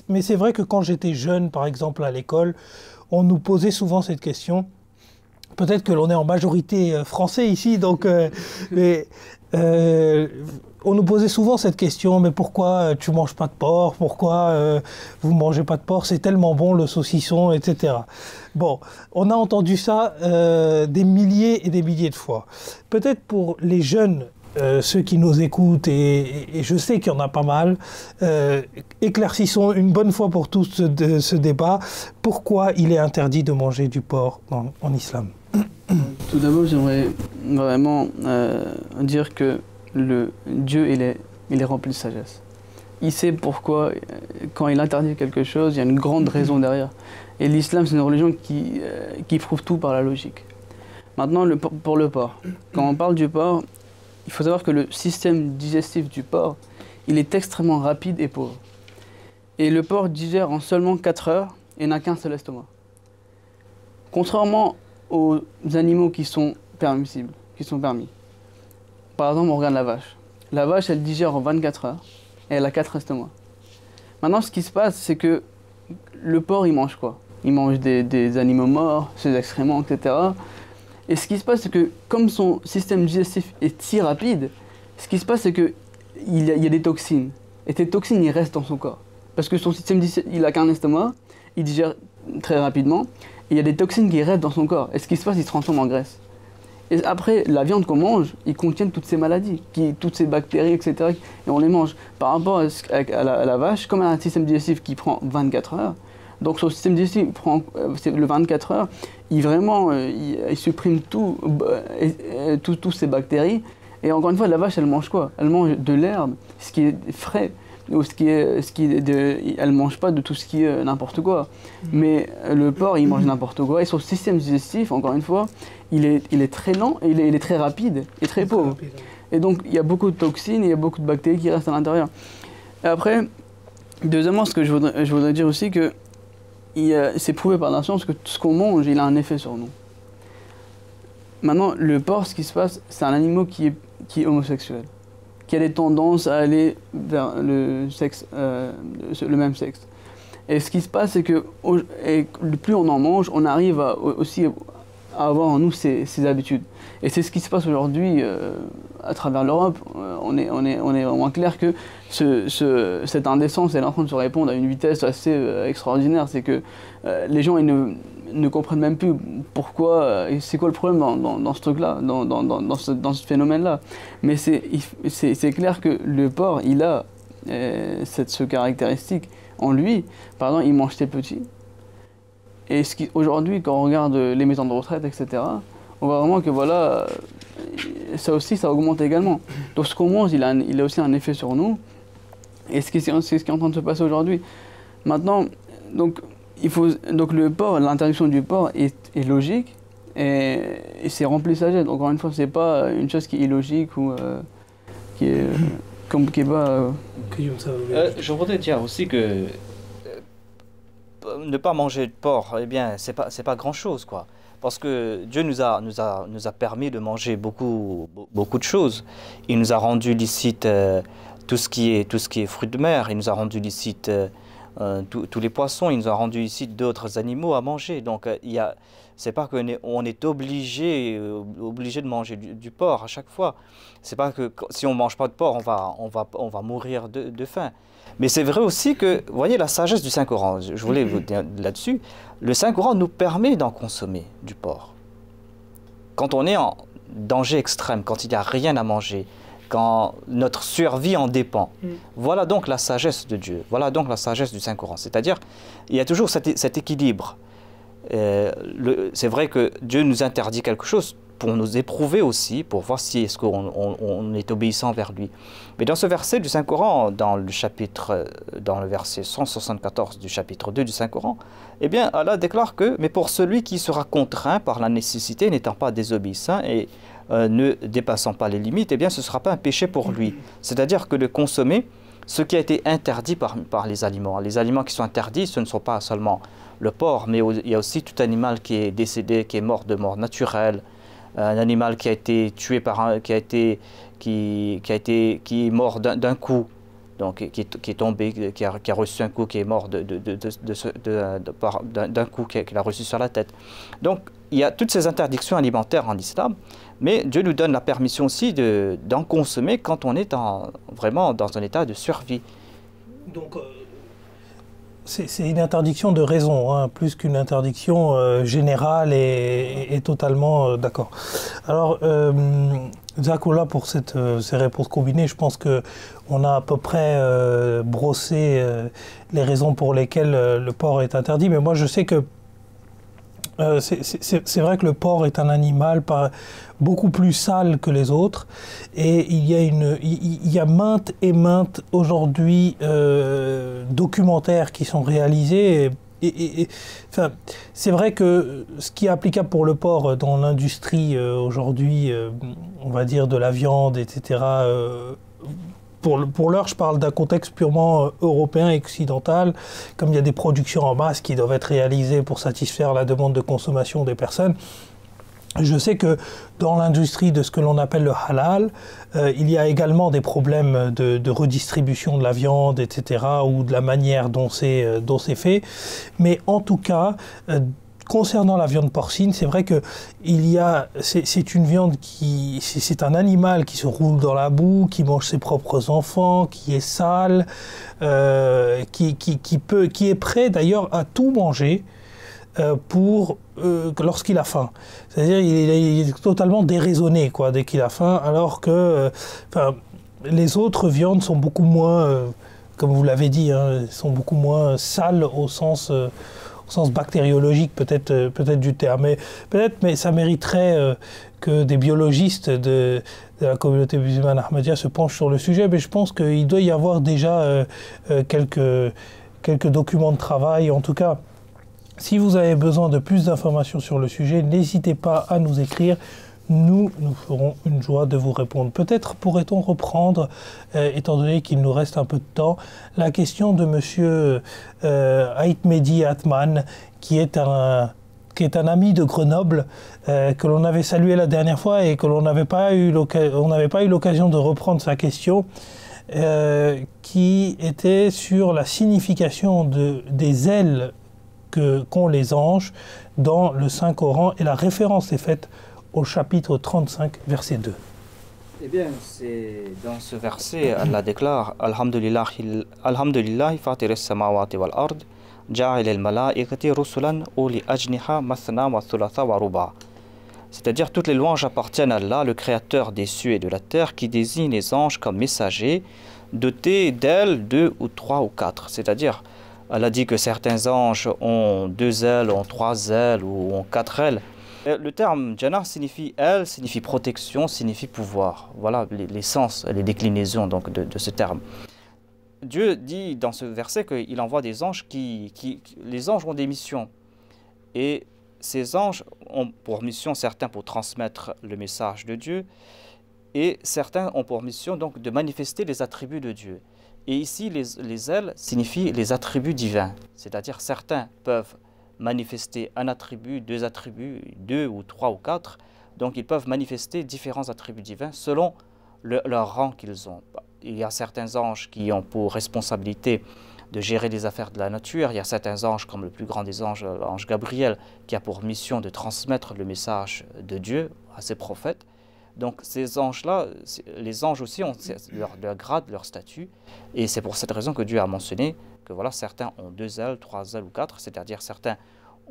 mais c'est vrai que quand j'étais jeune, par exemple à l'école, on nous posait souvent cette question. Peut-être que l'on est en majorité français ici, donc... on nous posait souvent cette question, mais pourquoi tu manges pas de porc? Pourquoi vous mangez pas de porc? C'est tellement bon le saucisson, etc. Bon, on a entendu ça des milliers et des milliers de fois. Peut-être pour les jeunes, ceux qui nous écoutent, et je sais qu'il y en a pas mal, éclaircissons une bonne fois pour tous ce débat. Pourquoi il est interdit de manger du porc en islam? Tout d'abord, j'aimerais vraiment dire que Dieu, il est rempli de sagesse. Il sait pourquoi, quand il interdit quelque chose, il y a une grande raison derrière. Et l'islam, c'est une religion qui prouve tout par la logique. Maintenant, pour le porc. Quand on parle du porc, il faut savoir que le système digestif du porc, il est extrêmement rapide et pauvre. Et le porc digère en seulement 4 heures et n'a qu'un seul estomac. Contrairement aux animaux qui sont permissibles, qui sont permis. Par exemple, on regarde la vache. La vache, elle digère en 24 heures et elle a 4 estomacs. Maintenant, ce qui se passe, c'est que le porc, il mange quoi? Il mange des animaux morts, ses excréments, etc. Et ce qui se passe, c'est que comme son système digestif est si rapide, ce qui se passe, c'est qu'il y a des toxines. Et ces toxines, ils restent dans son corps. Parce que son système digestif, il n'a qu'un estomac, il digère très rapidement, et il y a des toxines qui restent dans son corps. Et ce qui se passe, il se transforme en graisse. Et après, la viande qu'on mange, ils contiennent toutes ces maladies, toutes ces bactéries, etc. Et on les mange. Par rapport à la vache, comme elle a un système digestif qui prend 24 heures, donc son système digestif prend le 24 heures, il supprime toutes ces bactéries. Et encore une fois, la vache, elle mange quoi? Elle mange de l'herbe, ce qui est frais. Ou elle mange pas de tout ce qui est n'importe quoi. Mais le porc, il mange n'importe quoi. Et son système digestif, encore une fois, il est très lent, et il est très rapide et très pauvre. Et donc, il y a beaucoup de toxines, et il y a beaucoup de bactéries qui restent à l'intérieur. Et après, deuxièmement, ce que je voudrais dire aussi, que c'est prouvé par la science que tout ce qu'on mange, il a un effet sur nous. Maintenant, le porc, ce qui se passe, c'est un animal qui est homosexuel, qui a des tendances à aller vers le même sexe. Et ce qui se passe, c'est que plus on en mange, on arrive aussi à avoir en nous ces habitudes. Et c'est ce qui se passe aujourd'hui à travers l'Europe. On est vraiment clair que cette indécence, elle est en train de se répandre à une vitesse assez extraordinaire. C'est que les gens, ils ne comprennent même plus pourquoi, c'est quoi le problème dans ce truc-là, dans ce phénomène-là. Mais c'est clair que le porc, il a ce caractéristique en lui. Par exemple, il mange ses petits. Et aujourd'hui, quand on regarde les maisons de retraite, etc., on voit vraiment que voilà, ça aussi, ça augmente également. Donc ce qu'on mange, il a aussi un effet sur nous. Et c'est ce qui est en train de se passer aujourd'hui. Maintenant, donc le porc, l'interdiction du porc est logique et c'est remplissagère. Encore une fois, c'est pas une chose qui est illogique ou qui est pas. Je voudrais dire aussi que ne pas manger de porc, eh bien, c'est pas grand-chose, quoi. Parce que Dieu nous a permis de manger beaucoup de choses. Il nous a rendu licite tout ce qui est fruits de mer. Il nous a rendu licite tous les poissons. Il nous a rendu licite d'autres animaux à manger. Donc c'est pas qu'on est obligé de manger du porc à chaque fois. C'est pas que si on mange pas de porc, on va mourir de faim. Mais c'est vrai aussi que, vous voyez, la sagesse du Saint-Coran, je voulais vous dire là-dessus, le Saint-Coran nous permet d'en consommer du porc. Quand on est en danger extrême, quand il n'y a rien à manger, quand notre survie en dépend, voilà donc la sagesse de Dieu, voilà donc la sagesse du Saint-Coran. C'est-à-dire, il y a toujours cet équilibre. C'est vrai que Dieu nous interdit quelque chose pour nous éprouver aussi, pour voir si est-ce qu'on est obéissant vers lui. Mais dans ce verset du Saint-Coran, dans le verset 174 du chapitre 2 du Saint-Coran, eh bien, Allah déclare que « Mais pour celui qui sera contraint par la nécessité, n'étant pas désobéissant et ne dépassant pas les limites, eh bien, ce ne sera pas un péché pour lui. » C'est-à-dire que de consommer ce qui a été interdit par les aliments. Les aliments qui sont interdits, ce ne sont pas seulement le porc, mais il y a aussi tout animal qui est décédé, qui est mort de mort naturelle, un animal qui a été tué qui est mort d'un coup, donc qui est tombé, qui a reçu un coup, qui est mort d'un coup qu'il a reçu sur la tête. Donc il y a toutes ces interdictions alimentaires en islam, mais Dieu nous donne la permission aussi d'en consommer quand on est vraiment dans un état de survie. Donc c'est une interdiction de raison, hein, plus qu'une interdiction générale et totalement d'accord. Alors, Zakoula, pour ces réponses combinées, je pense qu'on a à peu près brossé les raisons pour lesquelles le porc est interdit, mais moi je sais que c'est vrai que le porc est un animal beaucoup plus sale que les autres, et il y a maintes et maintes aujourd'hui documentaires qui sont réalisés. Enfin, c'est vrai que ce qui est applicable pour le porc dans l'industrie aujourd'hui, on va dire de la viande, etc. Pour l'heure, je parle d'un contexte purement européen et occidental, comme il y a des productions en masse qui doivent être réalisées pour satisfaire la demande de consommation des personnes. Je sais que dans l'industrie de ce que l'on appelle le halal, il y a également des problèmes de redistribution de la viande, etc., ou de la manière dont c'est fait. Mais en tout cas, concernant la viande porcine, c'est vrai que c'est une viande c'est un animal qui se roule dans la boue, qui mange ses propres enfants, qui est sale, qui est prêt d'ailleurs à tout manger lorsqu'il a faim. C'est-à-dire il est totalement déraisonné quoi, dès qu'il a faim, alors que les autres viandes sont beaucoup moins, comme vous l'avez dit, hein, sont beaucoup moins sales au sens bactériologique peut-être du terme. Mais ça mériterait que des biologistes de la communauté musulmane ahmadiyya se penchent sur le sujet, mais je pense qu'il doit y avoir déjà quelques documents de travail. En tout cas, si vous avez besoin de plus d'informations sur le sujet, n'hésitez pas à nous écrire. Nous ferons une joie de vous répondre. Peut-être pourrait-on reprendre, étant donné qu'il nous reste un peu de temps, la question de monsieur Ait Mehdi Atman, qui est un ami de Grenoble, que l'on avait salué la dernière fois et que l'on n'avait pas eu l'occasion de reprendre sa question, qui était sur la signification des ailes qu'ont les anges dans le Saint-Coran, et la référence est faite au chapitre 35, verset 2. Eh bien, c'est dans ce verset, Allah déclare Alhamdulillah fatir as-samawati wal ard, ja'il al-mala'ikati rusulan uli ajniha mathna wa thulatha wa ruba. C'est-à-dire, toutes les louanges appartiennent à Allah, le créateur des cieux et de la terre, qui désigne les anges comme messagers, dotés d'ailes 2 ou 3 ou 4. C'est-à-dire, Allah dit que certains anges ont 2 ailes, ont 3 ailes ou ont 4 ailes. Le terme janah signifie aile, signifie protection, signifie pouvoir. Voilà les sens, les déclinaisons donc, de ce terme. Dieu dit dans ce verset qu'il envoie des anges les anges ont des missions. Et ces anges ont pour mission, certains pour transmettre le message de Dieu, et certains ont pour mission donc de manifester les attributs de Dieu. Et ici, les ailes signifient les attributs divins. C'est-à-dire certains peuvent manifester un attribut, 2 attributs, 2 ou 3 ou 4. Donc ils peuvent manifester différents attributs divins selon leur rang qu'ils ont. Il y a certains anges qui ont pour responsabilité de gérer les affaires de la nature. Il y a certains anges, comme le plus grand des anges, l'ange Gabriel, qui a pour mission de transmettre le message de Dieu à ses prophètes. Donc ces anges-là, les anges aussi ont leur grade, leur statut. Et c'est pour cette raison que Dieu a mentionné que voilà, certains ont 2 ailes, 3 ailes ou 4, c'est-à-dire certains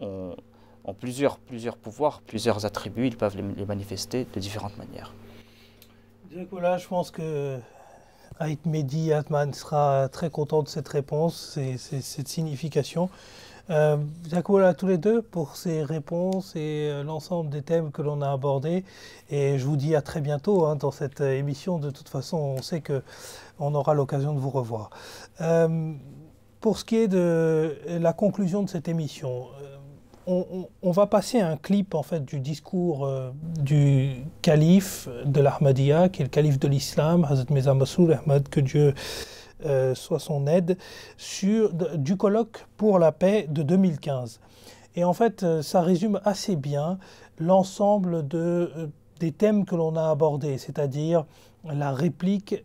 ont plusieurs pouvoirs, plusieurs attributs, ils peuvent les manifester de différentes manières. Là, je pense que Ait Mehdi Atman sera très content de cette réponse, cette signification. Voilà, tous les deux pour ces réponses et l'ensemble des thèmes que l'on a abordés. Et je vous dis à très bientôt hein, dans cette émission. De toute façon, on sait qu'on aura l'occasion de vous revoir. Pour ce qui est de la conclusion de cette émission, on va passer un clip en fait du discours du calife de l'Ahmadiyya, qui est le calife de l'islam, Hazrat Mirza Masroor Ahmad, que Dieu soit son aide, du colloque pour la paix de 2015. Et en fait, ça résume assez bien l'ensemble des thèmes que l'on a abordés, c'est-à-dire la réplique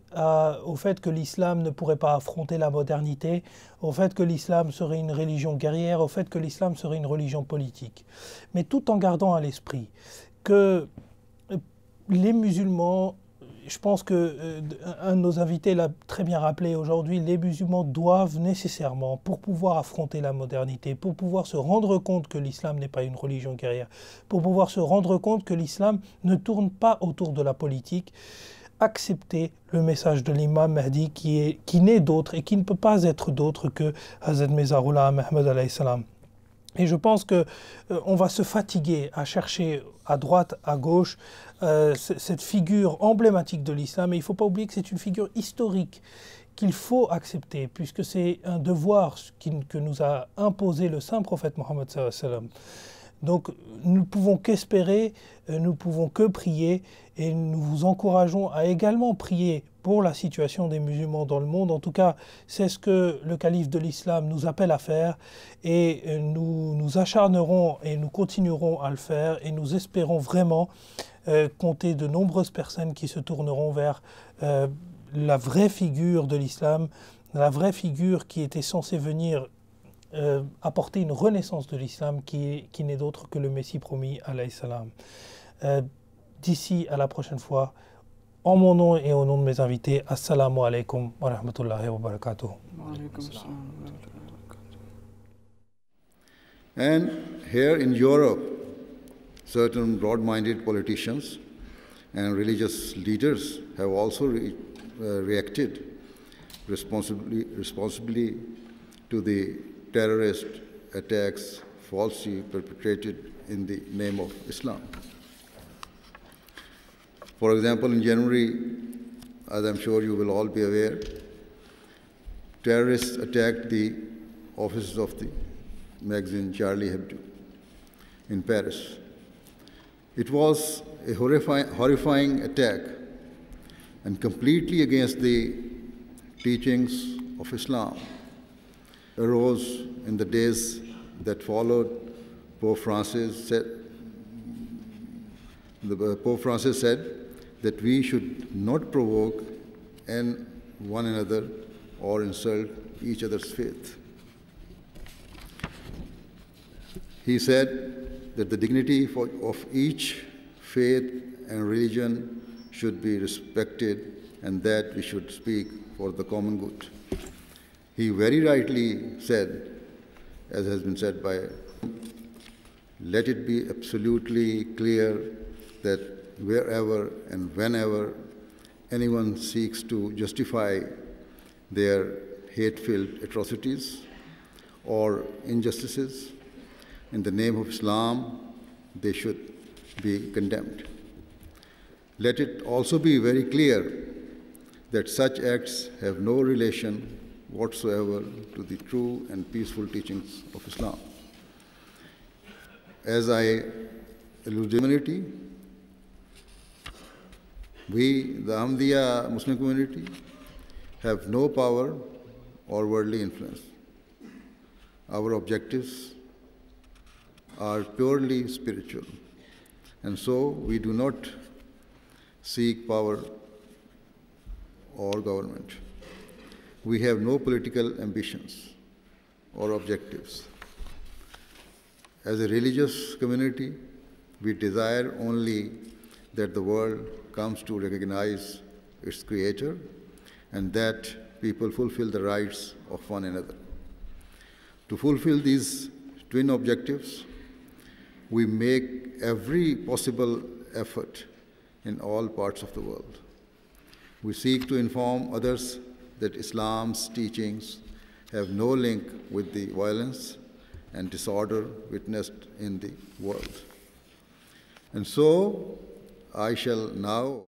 au fait que l'islam ne pourrait pas affronter la modernité, au fait que l'islam serait une religion guerrière, au fait que l'islam serait une religion politique. Mais tout en gardant à l'esprit que les musulmans, je pense qu'un de nos invités l'a très bien rappelé aujourd'hui, les musulmans doivent nécessairement, pour pouvoir affronter la modernité, pour pouvoir se rendre compte que l'islam n'est pas une religion guerrière, pour pouvoir se rendre compte que l'islam ne tourne pas autour de la politique, accepter le message de l'imam Mahdi qui n'est d'autre et qui ne peut pas être d'autre que Hazrat Mirza Ghulam Ahmad alayhi salam. Et je pense qu'on va se fatiguer à chercher à droite, à gauche, cette figure emblématique de l'islam. Et il ne faut pas oublier que c'est une figure historique qu'il faut accepter, puisque c'est un devoir que nous a imposé le saint prophète Mohammed sallallahu alayhi wa sallam. Donc nous ne pouvons qu'espérer, nous ne pouvons que prier, et nous vous encourageons à également prier pour la situation des musulmans dans le monde. En tout cas, c'est ce que le calife de l'islam nous appelle à faire, et nous nous acharnerons et nous continuerons à le faire, et nous espérons vraiment compter de nombreuses personnes qui se tourneront vers la vraie figure de l'islam, la vraie figure qui était censée venir apporter une renaissance de l'islam qui n'est d'autre que le Messie promis, alayhi salam. D'ici à la prochaine fois, en mon nom et au nom de mes invités, assalamu alaikum wa rahmatullahi wa barakatuh. And here in Europe, certain broad-minded politicians and religious leaders have also reacted responsibly to the terrorist attacks falsely perpetrated in the name of Islam. For example, in January, as I'm sure you will all be aware, terrorists attacked the offices of the magazine Charlie Hebdo in Paris. It was a horrifying attack and completely against the teachings of Islam. Arose in the days that followed. Pope Francis said that we should not provoke one another or insult each other's faith. He said that the dignity of each faith and religion should be respected and that we should speak for the common good. He very rightly said, as has been said by, let it be absolutely clear that wherever and whenever anyone seeks to justify their hate-filled atrocities or injustices in the name of Islam, they should be condemned. Let it also be very clear that such acts have no relation whatsoever to the true and peaceful teachings of Islam. As I alluded to community, we, the Ahmadiyya Muslim community, have no power or worldly influence. Our objectives are purely spiritual, and so we do not seek power or government. We have no political ambitions or objectives. As a religious community, we desire only that the world comes to recognize its Creator and that people fulfill the rights of one another. To fulfill these twin objectives, we make every possible effort in all parts of the world. We seek to inform others that Islam's teachings have no link with the violence and disorder witnessed in the world. And so I shall now